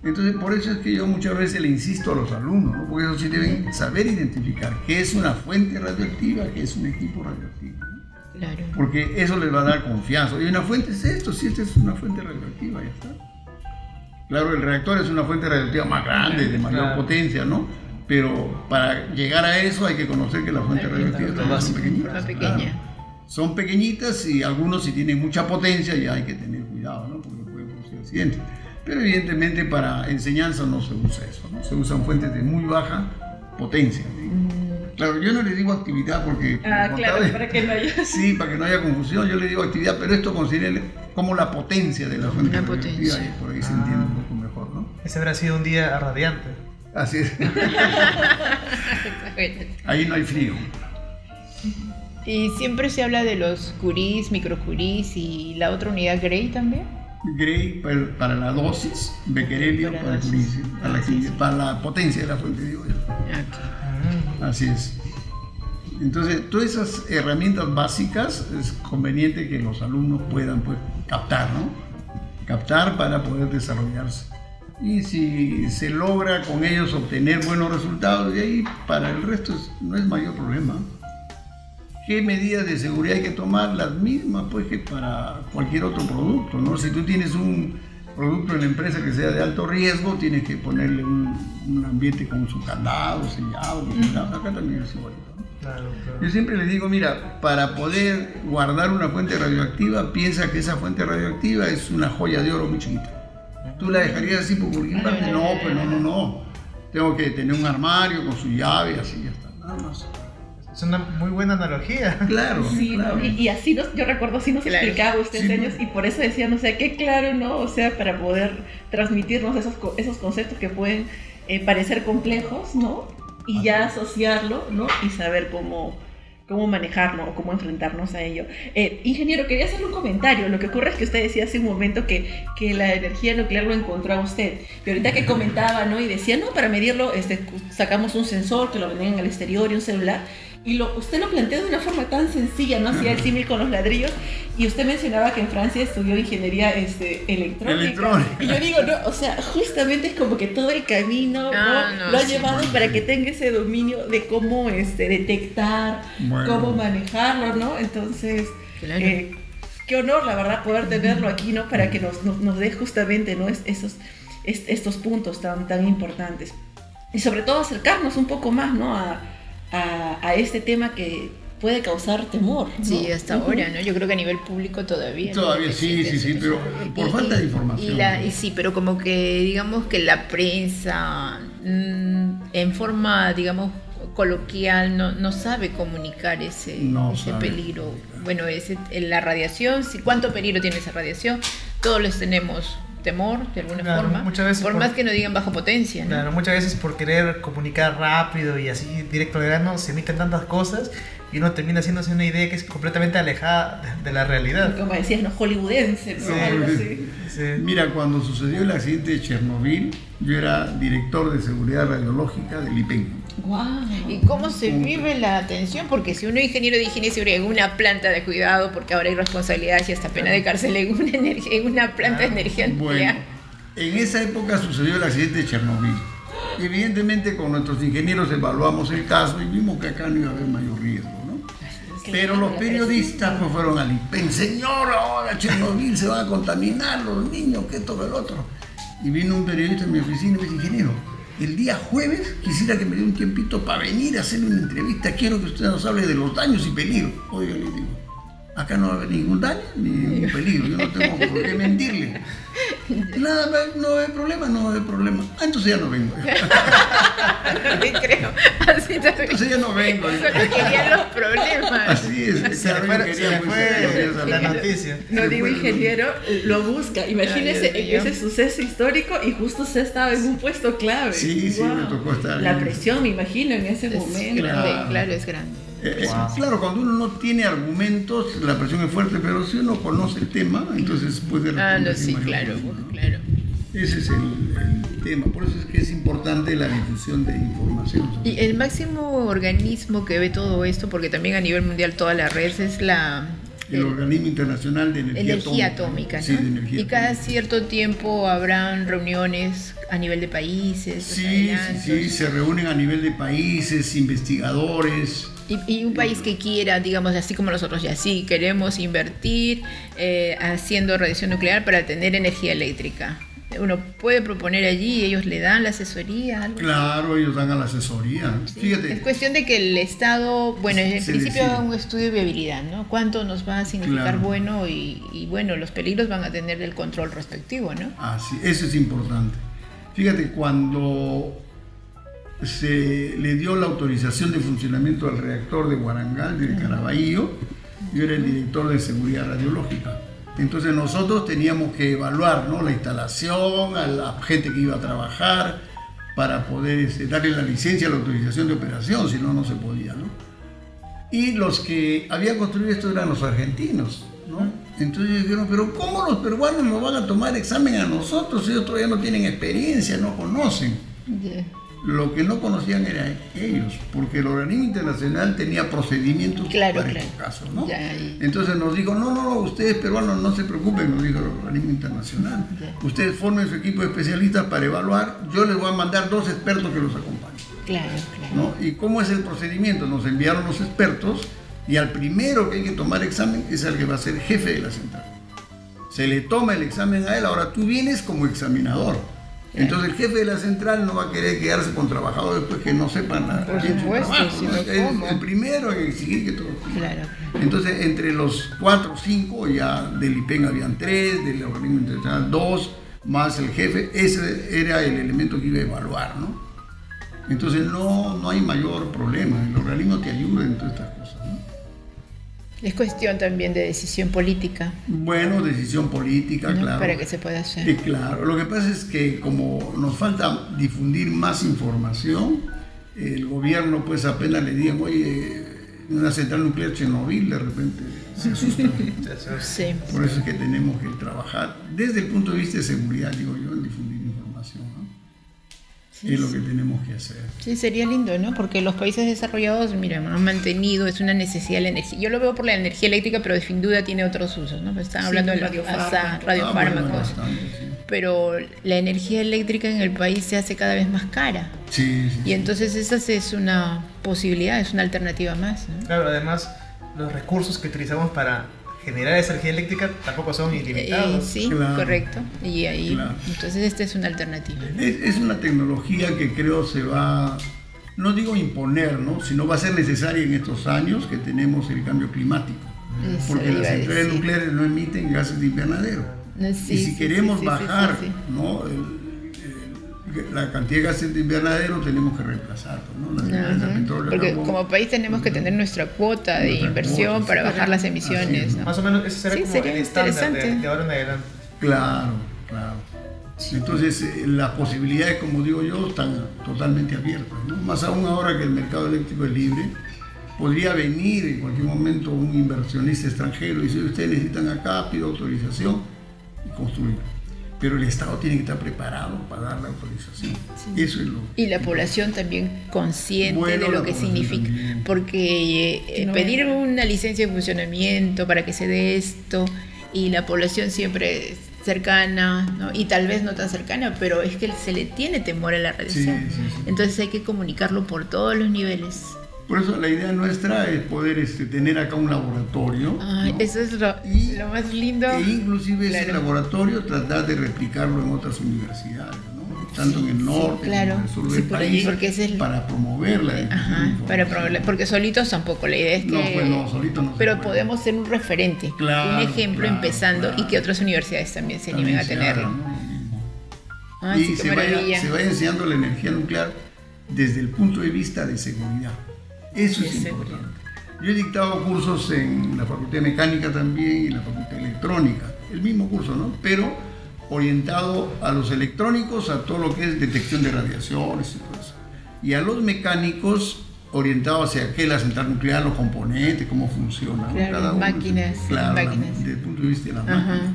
Entonces, por eso es que yo muchas veces le insisto a los alumnos, ¿no? Porque ellos sí deben saber identificar qué es una fuente radioactiva, qué es un equipo radioactivo, ¿no? Claro. Porque eso les va a dar confianza. Y una fuente es esto, si esta es una fuente radioactiva, ya está. Claro, el reactor es una fuente radioactiva más grande, de mayor potencia, ¿no? Pero para llegar a eso hay que conocer que las fuentes radioactivas son pequeñitas. Pequeña. Son pequeñitas y algunos si tienen mucha potencia ya hay que tener cuidado, ¿no? Porque puede producir accidentes. Pero evidentemente para enseñanza no se usa eso, ¿no? Se usan fuentes de muy baja potencia, ¿no? Claro, yo no le digo actividad porque... claro, para que no haya... Sí, para que no haya confusión, yo le digo actividad, pero esto considere como la potencia de la fuente radioactiva y por ahí se entiende un poco mejor, ¿no? Ese habrá sido un día radiante. Así es. Ahí no hay frío. Y siempre se habla de los curís, microcurís y la otra unidad Gray también. Gray para la dosis, becquerelio para el curis, para la potencia de la fuente, digo yo. Okay. Así es. Entonces, todas esas herramientas básicas es conveniente que los alumnos puedan pues, captar, ¿no? Captar para poder desarrollarse. Y si se logra con ellos obtener buenos resultados, de ahí para el resto no es mayor problema. ¿Qué medidas de seguridad hay que tomar? Las mismas pues que para cualquier otro producto, ¿no? Si tú tienes un producto en la empresa que sea de alto riesgo, tienes que ponerle un ambiente con su candado, sellado, acá también es igual, ¿no? Claro. Yo siempre les digo, mira, para poder guardar una fuente radioactiva, piensa que esa fuente radioactiva es una joya de oro muy chiquita. ¿Tú la dejarías así por cualquier parte? No, pues no. Tengo que tener un armario con su llave, así ya está, nada más. Es una muy buena analogía. Claro, Sí, claro. ¿no? Y así yo recuerdo, así nos explicaba usted Sí, años, y por eso decía, no sé, qué claro, ¿no? O sea, para poder transmitirnos esos conceptos que pueden parecer complejos, ¿no? Y ya asociarlo, ¿no? Y saber cómo manejarlo o cómo enfrentarnos a ello. Ingeniero, quería hacerle un comentario. Lo que ocurre es que usted decía hace un momento que la energía nuclear lo encontró a usted. Pero ahorita que comentaba, ¿no? Y decía, no, para medirlo sacamos un sensor que lo venden en el exterior y un celular. Y usted lo plantea de una forma tan sencilla, ¿no? Hacía el símil con los ladrillos. Y usted mencionaba que en Francia estudió ingeniería electrónica. Y yo digo, no, o sea, justamente es como que todo el camino lo ha llevado para que tenga ese dominio de cómo detectar, cómo manejarlo, ¿no? Entonces, Claro. Qué honor, la verdad, poder tenerlo aquí, ¿no? Para que nos dé justamente, ¿no? Estos puntos tan importantes. Y sobre todo acercarnos un poco más, ¿no? A este tema que puede causar temor, ¿no? Sí, hasta ahora, ¿no? Yo creo que a nivel público todavía. Todavía ¿no? sí, pero por falta de información. Y sí, pero como que digamos que la prensa en forma, digamos, coloquial no sabe comunicar ese peligro. Bueno, la radiación, ¿cuánto peligro tiene esa radiación? Todos les tenemos temor de alguna forma, muchas veces por más que no digan baja potencia, ¿no? Claro, muchas veces por querer comunicar rápido y así directo al grano se emiten tantas cosas y uno termina haciéndose una idea que es completamente alejada de la realidad. Como decías, ¿no? Hollywoodense, ¿no? Sí. Algo así. Sí. Mira, cuando sucedió el accidente de Chernobyl, yo era director de seguridad radiológica del IPEN. Wow. ¿Y cómo se vive la atención? Porque si uno es ingeniero de higiene y seguridad en una planta de cuidado, porque ahora hay responsabilidades y hasta pena de cárcel en una planta de energía nuclear. Bueno, en esa época sucedió el accidente de Chernobyl. Y evidentemente con nuestros ingenieros evaluamos el caso y vimos que acá no iba a haber mayor riesgo, ¿no? Pero los periodistas pues fueron al IPEN, señor, ahora Chernobyl se van a contaminar los niños, que esto, que el otro. Y vino un periodista en mi oficina y me dice, ingeniero, el día jueves quisiera que me dé un tiempito para venir a hacerle una entrevista, quiero que usted nos hable de los daños y peligros. Oiga, le digo, acá no va a haber ningún daño ni ningún peligro, yo no tengo por qué mentirle. Nada, no va a haber problema, no va a haber problema. Ah, entonces ya no vengo. No te creo. Así también. Entonces ya no vengo. Solo querían los problemas. Así es. Se le fue la noticia. No digo ingeniero, lo busca. Imagínese Ay, Dios mío. ese suceso histórico y justo usted estaba en un puesto clave. Sí, sí, me tocó estar La ahí. presión, me imagino, en ese Es momento. grande, claro, es grande. Wow. Claro, cuando uno no tiene argumentos, la presión es fuerte, pero si uno conoce el tema, entonces puede Ah, no, responder sin sí, mayor claro, problema, ¿no? claro. Ese es el tema, por eso es que es importante la difusión de información. Y el máximo organismo que ve todo esto, porque también a nivel mundial todas las redes, es El Organismo Internacional de Energía atómica, ¿no? Sí, de energía Y cada atómica. cierto tiempo habrán reuniones a nivel de países. Sí, se reúnen a nivel de países, investigadores. Y un país que quiera, digamos, así como nosotros ya sí, queremos invertir haciendo radiación nuclear para tener energía eléctrica. Uno puede proponer allí y ellos le dan la asesoría. ¿Algo? Claro, ellos dan a la asesoría. Sí. Fíjate. Es cuestión de que el Estado, bueno, en el Se principio decide. haga un estudio de viabilidad, ¿no? ¿Cuánto nos va a significar Claro. bueno? Y bueno, los peligros van a tener el control respectivo, ¿no? Así, eso es importante. Fíjate, cuando se le dio la autorización de funcionamiento al reactor de Guarangal, del Caraballo, yo era el director de seguridad radiológica. Entonces nosotros teníamos que evaluar, ¿no?, la instalación, a la gente que iba a trabajar, para poder darle la licencia, la autorización de operación, si no, no se podía, ¿no? Y los que habían construido esto eran los argentinos, ¿no? Entonces dijeron, pero ¿cómo los peruanos nos van a tomar examen a nosotros si ellos todavía no tienen experiencia, no conocen? Lo que no conocían eran ellos, porque el organismo internacional tenía procedimientos para estos casos, ¿no? Entonces nos dijo, no, ustedes peruanos no se preocupen, nos dijo el organismo internacional. Ustedes formen su equipo de especialistas para evaluar, yo les voy a mandar 2 expertos que los acompañen. Claro. ¿No? ¿Y cómo es el procedimiento? Nos enviaron los expertos y al primero que hay que tomar examen es al que va a ser jefe de la central. Se le toma el examen a él, ahora tú vienes como examinador. Entonces el jefe de la central no va a querer quedarse con trabajadores después que no sepan nada. Por supuesto, si no, ¿cómo? El primero en exigir que todo. Claro. Entonces entre los 4 o 5, ya del IPEN habían 3, del organismo internacional 2, más el jefe, ese era el elemento que iba a evaluar, ¿no? Entonces no hay mayor problema, el organismo te ayuda en todas estas cosas, ¿no? Es cuestión también de decisión política. Bueno, decisión política, ¿no? claro. Para que se pueda hacer. Claro, lo que pasa es que como nos falta difundir más información, el gobierno pues apenas le digan, oye, una central nuclear Chernobyl, de repente se asusta. Sí. Por eso es que tenemos que trabajar desde el punto de vista de seguridad, digo yo, en difundir información, ¿no? Es lo que tenemos que hacer. Sí, sería lindo, ¿no? Porque los países desarrollados, mira, han mantenido, es una necesidad de la energía. Yo lo veo por la energía eléctrica, pero sin duda tiene otros usos, ¿no? Pues están hablando de radiofármacos. Bueno, bastante, sí. Pero la energía eléctrica en el país se hace cada vez más cara. Sí. Y entonces esa es una posibilidad, es una alternativa más, ¿no? Claro, además, los recursos que utilizamos para generar esa energía eléctrica tampoco son ilimitados. Sí, claro, correcto. Y ahí, claro. Entonces esta es una alternativa, ¿no? Es una tecnología que creo se va, no digo imponer, ¿no?, sino va a ser necesaria en estos años que tenemos el cambio climático. Eso Porque iba las a centrales decir. nucleares no emiten gases de invernadero. Sí, Y si sí, queremos sí, bajar, sí. ¿no?, la cantidad de gases de invernadero, tenemos que reemplazarlo, ¿no? Las centrales de petróleo, Porque carbón. como país tenemos que tener nuestra cuota de Nuestra inversión cuota, para sí. bajar las Así emisiones, es. ¿no? Más o menos ese será Sí, como sería el estándar interesante. de ahora en adelante. Claro. Entonces las posibilidades, como digo yo, están totalmente abiertas, ¿no? Más aún ahora que el mercado eléctrico es libre, podría venir en cualquier momento un inversionista extranjero y decir, ustedes necesitan acá, pido autorización y construir. pero el Estado tiene que estar preparado para dar la autorización. Sí. Eso es lo Y la población también consciente Bueno, de lo la que población significa, también. porque No, pedir una licencia de funcionamiento para que se dé esto, y la población siempre cercana, ¿no? Y tal vez no tan cercana, pero es que se le tiene temor a la radiación. Sí. Entonces hay que comunicarlo por todos los niveles. Por eso la idea nuestra es poder tener acá un laboratorio. Ay, ¿no? eso es Y- lo más lindo. E inclusive ese Claro. laboratorio tratar de replicarlo en otras universidades, ¿no? Tanto en el norte claro. como en el sur Sí, del por país, allí, porque ese es el- para promover la difusión de Ajá, información. para probarla, porque solitos tampoco, la idea es que... No, pues no, solito no se Pero puede. podemos ser un referente, Claro, un ejemplo claro, empezando, claro. y que otras universidades también se También animen a se tenerlo. haga, ¿no? Lo mismo. Ay, Y sí, qué se maravilla. vaya enseñando la energía nuclear desde el punto de vista de seguridad. Eso es De importante. Yo he dictado cursos en la Facultad de Mecánica también y en la Facultad de Electrónica, el mismo curso, ¿no? Pero orientado a los electrónicos, a todo lo que es detección de radiaciones y todo eso. Y a los mecánicos orientado hacia qué es la central nuclear, los componentes, cómo funciona, ¿no? Claro, Cada uno, máquinas, claro, máquinas. desde el punto de vista de las Ajá. máquinas.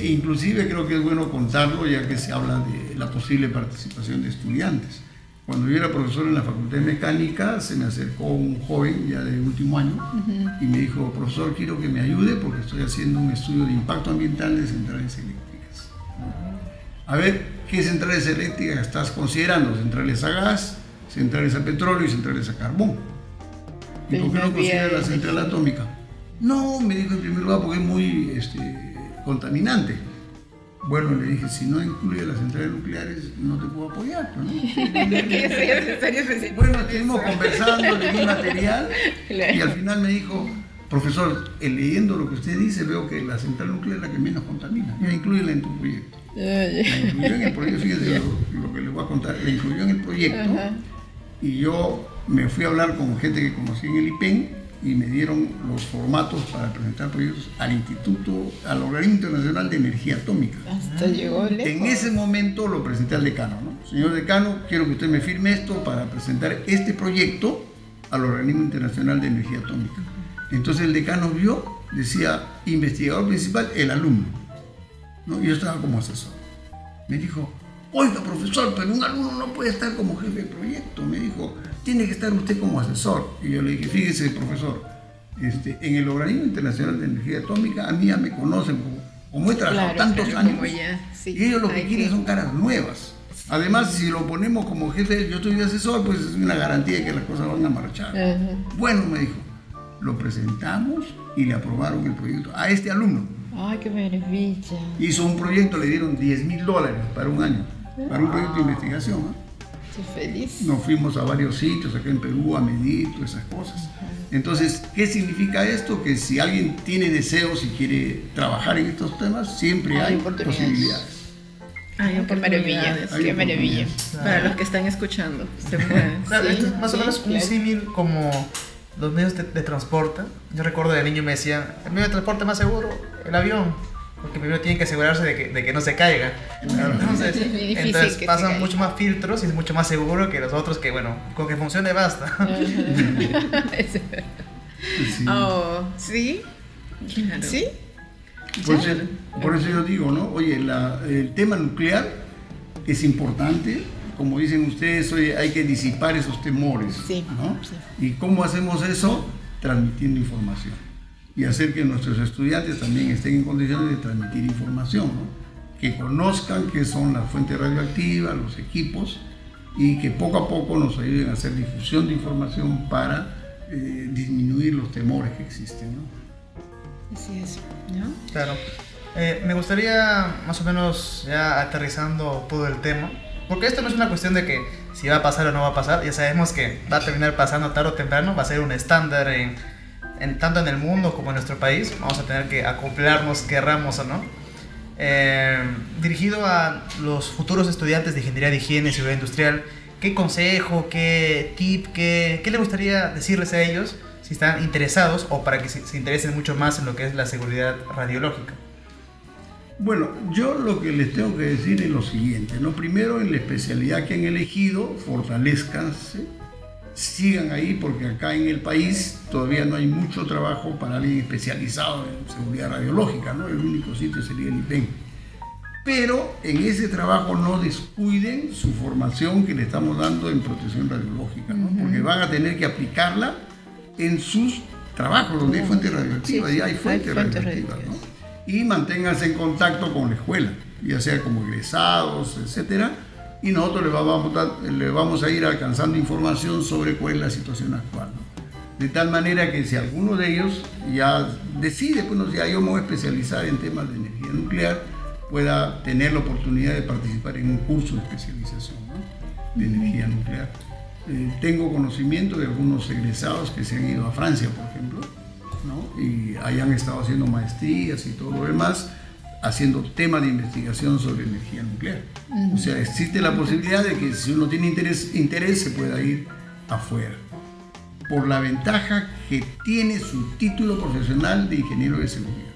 Inclusive creo que es bueno contarlo ya que se habla de la posible participación de estudiantes. Cuando yo era profesor en la Facultad de Mecánica, se me acercó un joven ya de último año y me dijo, profesor, quiero que me ayude porque estoy haciendo un estudio de impacto ambiental de centrales eléctricas. A ver, ¿qué centrales eléctricas estás considerando? Centrales a gas, centrales a petróleo y centrales a carbón. ¿Y por qué no consideras la central atómica? No, me dijo en primer lugar porque es muy contaminante. Bueno, le dije, si no incluye las centrales nucleares, no te puedo apoyar, ¿no? Bueno, estuvimos conversando, leí material Claro. y al final me dijo, profesor, leyendo lo que usted dice, veo que la central nuclear es la que menos contamina. Ya inclúyela en tu proyecto. La incluyó en el proyecto, fíjese lo que le voy a contar, la incluyó en el proyecto. Ajá. Y yo me fui a hablar con gente que conocí en el IPEN y me dieron los formatos para presentar proyectos al Instituto, al Organismo Internacional de Energía Atómica. Hasta llegó lejos. En ese momento lo presenté al decano, ¿no? Señor decano, quiero que usted me firme esto para presentar este proyecto al Organismo Internacional de Energía Atómica. Entonces el decano vio, decía, investigador principal, el alumno, ¿no? Yo estaba como asesor. Me dijo, oiga, profesor, pero un alumno no puede estar como jefe de proyecto. Me dijo, tiene que estar usted como asesor. Y yo le dije, fíjese, profesor, en el Organismo Internacional de Energía Atómica, a mí ya me conocen como he trabajado tantos años. como ya, sí. Y ellos lo que Hay quieren son caras nuevas. Además, si lo ponemos como jefe, yo estoy de asesor, pues es una garantía de que las cosas van a marchar. Ajá. Bueno, me dijo, lo presentamos y le aprobaron el proyecto a este alumno. Ay, qué maravilla. Hizo un proyecto, le dieron $10,000 para un año, para un proyecto de investigación, ¿no? Estoy feliz. Nos fuimos a varios sitios acá en Perú a medir todas esas cosas. Entonces, ¿qué significa esto? Que si alguien tiene deseos y quiere trabajar en estos temas, siempre Hay hay oportunidades. posibilidades. Hay Qué maravilla, oportunidades. Hay qué maravilla. oportunidades. Para los que están escuchando, se pueden. Claro, Sí, esto es más o sí, menos un claro. símil como los medios de transporte. Yo recuerdo de niño me decían, el medio de transporte más seguro, el avión, porque primero tienen que asegurarse de que no se caiga. Entonces, Es muy difícil entonces que se pasan caiga. mucho más filtros y es mucho más seguro que los otros que, bueno, con que funcione basta. Es verdad. Sí. Oh, ¿sí? Claro. ¿Sí? Por eso yo digo, ¿no? Oye, el tema nuclear es importante. Como dicen ustedes, oye, hay que disipar esos temores, Sí, ¿no? sí. ¿Y cómo hacemos eso? Transmitiendo información. Y hacer que nuestros estudiantes también estén en condiciones de transmitir información, ¿no? Que conozcan qué son las fuentes radioactivas, los equipos, y que poco a poco nos ayuden a hacer difusión de información para disminuir los temores que existen, ¿no? Así es, ¿no? Claro. Me gustaría más o menos ya aterrizando todo el tema, porque esto no es una cuestión de que si va a pasar o no va a pasar, ya sabemos que va a terminar pasando tarde o temprano, va a ser un estándar tanto en el mundo como en nuestro país, vamos a tener que acoplarnos, querramos o no. Dirigido a los futuros estudiantes de Ingeniería de Higiene y Seguridad Industrial, ¿qué consejo, qué tip, qué le gustaría decirles a ellos si están interesados o para que se interesen mucho más en lo que es la seguridad radiológica? Bueno, yo lo que les tengo que decir es lo siguiente, ¿no? Primero, en la especialidad que han elegido, fortalezcanse, sigan ahí porque acá en el país todavía no hay mucho trabajo para alguien especializado en seguridad radiológica, ¿no? El único sitio sería el IPEN. pero en ese trabajo no descuiden su formación que le estamos dando en protección radiológica, ¿no? Porque van a tener que aplicarla en sus trabajos donde hay fuentes radioactivas, ya hay fuentes radioactivas, ¿no? Y manténganse en contacto con la escuela, ya sea como egresados, etcétera, y nosotros le vamos a ir alcanzando información sobre cuál es la situación actual, ¿no? De tal manera que si alguno de ellos ya decide, pues ya yo me voy a especializar en temas de energía nuclear, pueda tener la oportunidad de participar en un curso de especialización, ¿no? De energía nuclear. Tengo conocimiento de algunos egresados que se han ido a Francia, por ejemplo, ¿no? Y hayan estado haciendo maestrías y todo lo demás, haciendo temas de investigación sobre energía nuclear. O sea, existe la posibilidad de que si uno tiene interés se pueda ir afuera, por la ventaja que tiene su título profesional de ingeniero de seguridad.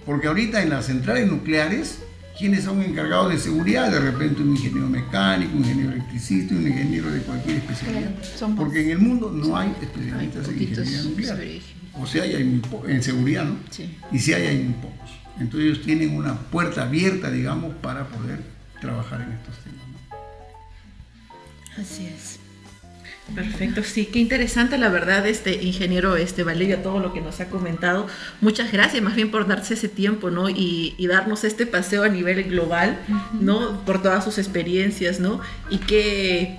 Porque ahorita en las centrales nucleares, ¿quiénes son encargados de seguridad? De repente un ingeniero mecánico, un ingeniero electricista, un ingeniero de cualquier especialidad. Porque en el mundo no hay especialistas en ingeniería nuclear. O sea, hay en seguridad, ¿no? Sí. Y si hay muy pocos. Entonces ellos tienen una puerta abierta, digamos, para poder trabajar en estos temas, ¿no? Así es. Perfecto, sí, qué interesante la verdad, ingeniero Valdivia, todo lo que nos ha comentado. Muchas gracias más bien por darse ese tiempo, ¿no? Y darnos este paseo a nivel global, ¿no? Por todas sus experiencias, ¿no? Y qué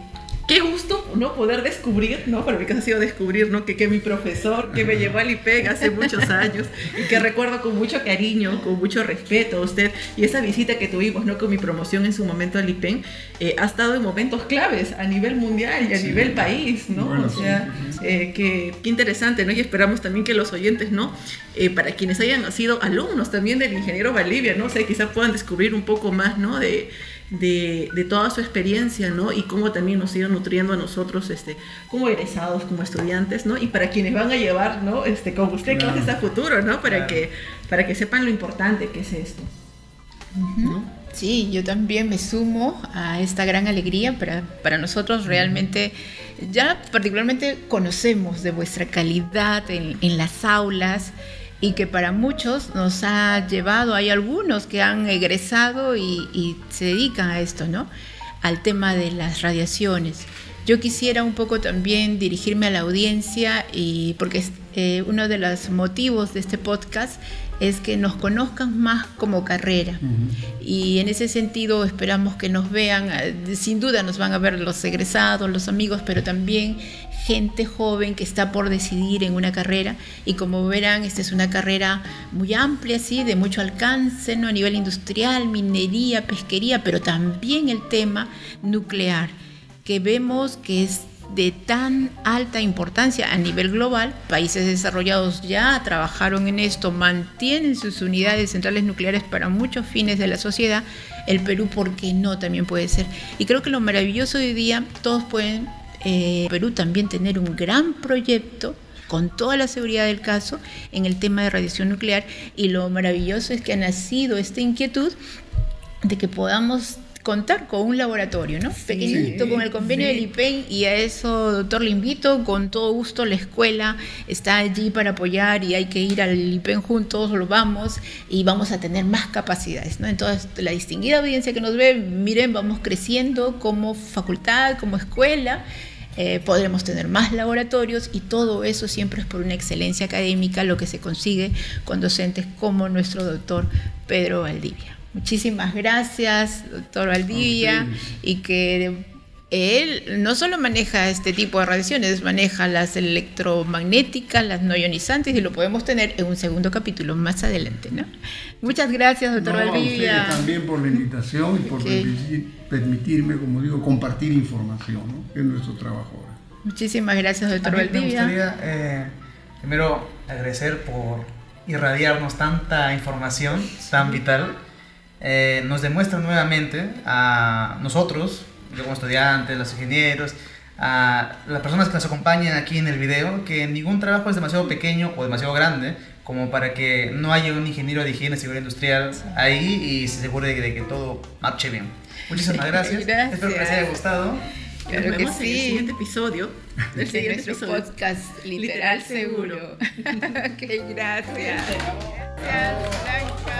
gusto, ¿no? Poder descubrir, ¿no? Para mí que ha sido descubrir, ¿no? Que mi profesor, que me llevó al IPEN hace muchos años y que recuerdo con mucho cariño, con mucho respeto a usted, y esa visita que tuvimos, ¿no? Con mi promoción en su momento al IPEN, ha estado en momentos claves a nivel mundial y a nivel país, ¿no? Bueno, o sea, qué interesante, ¿no? Y esperamos también que los oyentes, ¿no? Para quienes hayan sido alumnos también del ingeniero Valdivia, ¿no? O sea, quizá puedan descubrir un poco más, ¿no? De toda su experiencia, ¿no? Y cómo también nos sigue nutriendo a nosotros como egresados, como estudiantes, ¿no? Y para quienes van a llevar, ¿no? Como usted, clases a futuro, ¿no? Para que sepan lo importante que es esto. ¿No? Sí, yo también me sumo a esta gran alegría. Para nosotros realmente, ya particularmente conocemos de vuestra calidad en las aulas, y que para muchos nos ha llevado, hay algunos que han egresado y se dedican a esto, ¿no? Al tema de las radiaciones. Yo quisiera un poco también dirigirme a la audiencia, porque uno de los motivos de este podcast es que nos conozcan más como carrera. Y en ese sentido esperamos que nos vean, sin duda nos van a ver los egresados, los amigos, pero también gente joven que está por decidir en una carrera, y como verán, esta es una carrera muy amplia, ¿sí? De mucho alcance, ¿no? A nivel industrial, minería, pesquería, pero también el tema nuclear, que vemos que es de tan alta importancia a nivel global. Países desarrollados ya trabajaron en esto, mantienen sus unidades centrales nucleares para muchos fines de la sociedad. El Perú, ¿por qué no? También puede ser. Y creo que lo maravilloso de hoy día, todos pueden Perú también tener un gran proyecto con toda la seguridad del caso en el tema de radiación nuclear, y lo maravilloso es que ha nacido esta inquietud de que podamos contar con un laboratorio, ¿no? Pequeñito, con el convenio del IPEN, y a eso, doctor, le invito con todo gusto. La escuela está allí para apoyar y hay que ir al IPEN juntos, lo vamos, y vamos a tener más capacidades, ¿no? Entonces, la distinguida audiencia que nos ve, miren, vamos creciendo como facultad, como escuela. Podremos tener más laboratorios, y todo eso siempre es por una excelencia académica, lo que se consigue con docentes como nuestro doctor Pedro Valdivia. Muchísimas gracias, doctor Valdivia, y que él no solo maneja este tipo de radiaciones, maneja las electromagnéticas, las no ionizantes, y lo podemos tener en un segundo capítulo más adelante, ¿no? Muchas gracias, doctor Valdivia. A ustedes también por la invitación y por permitirme, como digo, compartir información, ¿no? Que es nuestro trabajo ahora. Muchísimas gracias, doctor Valdivia. Me gustaría primero agradecer por irradiarnos tanta información tan vital. Nos demuestra nuevamente a nosotros, yo como estudiantes, los ingenieros, a las personas que nos acompañan aquí en el video, que ningún trabajo es demasiado pequeño o demasiado grande como para que no haya un ingeniero de higiene y seguridad industrial ahí y se asegure de que todo marche bien. Muchísimas gracias. Espero que les haya gustado. Claro, nos vemos en el siguiente episodio del siguiente podcast Literal Seguro. Ok, gracias. Gracias.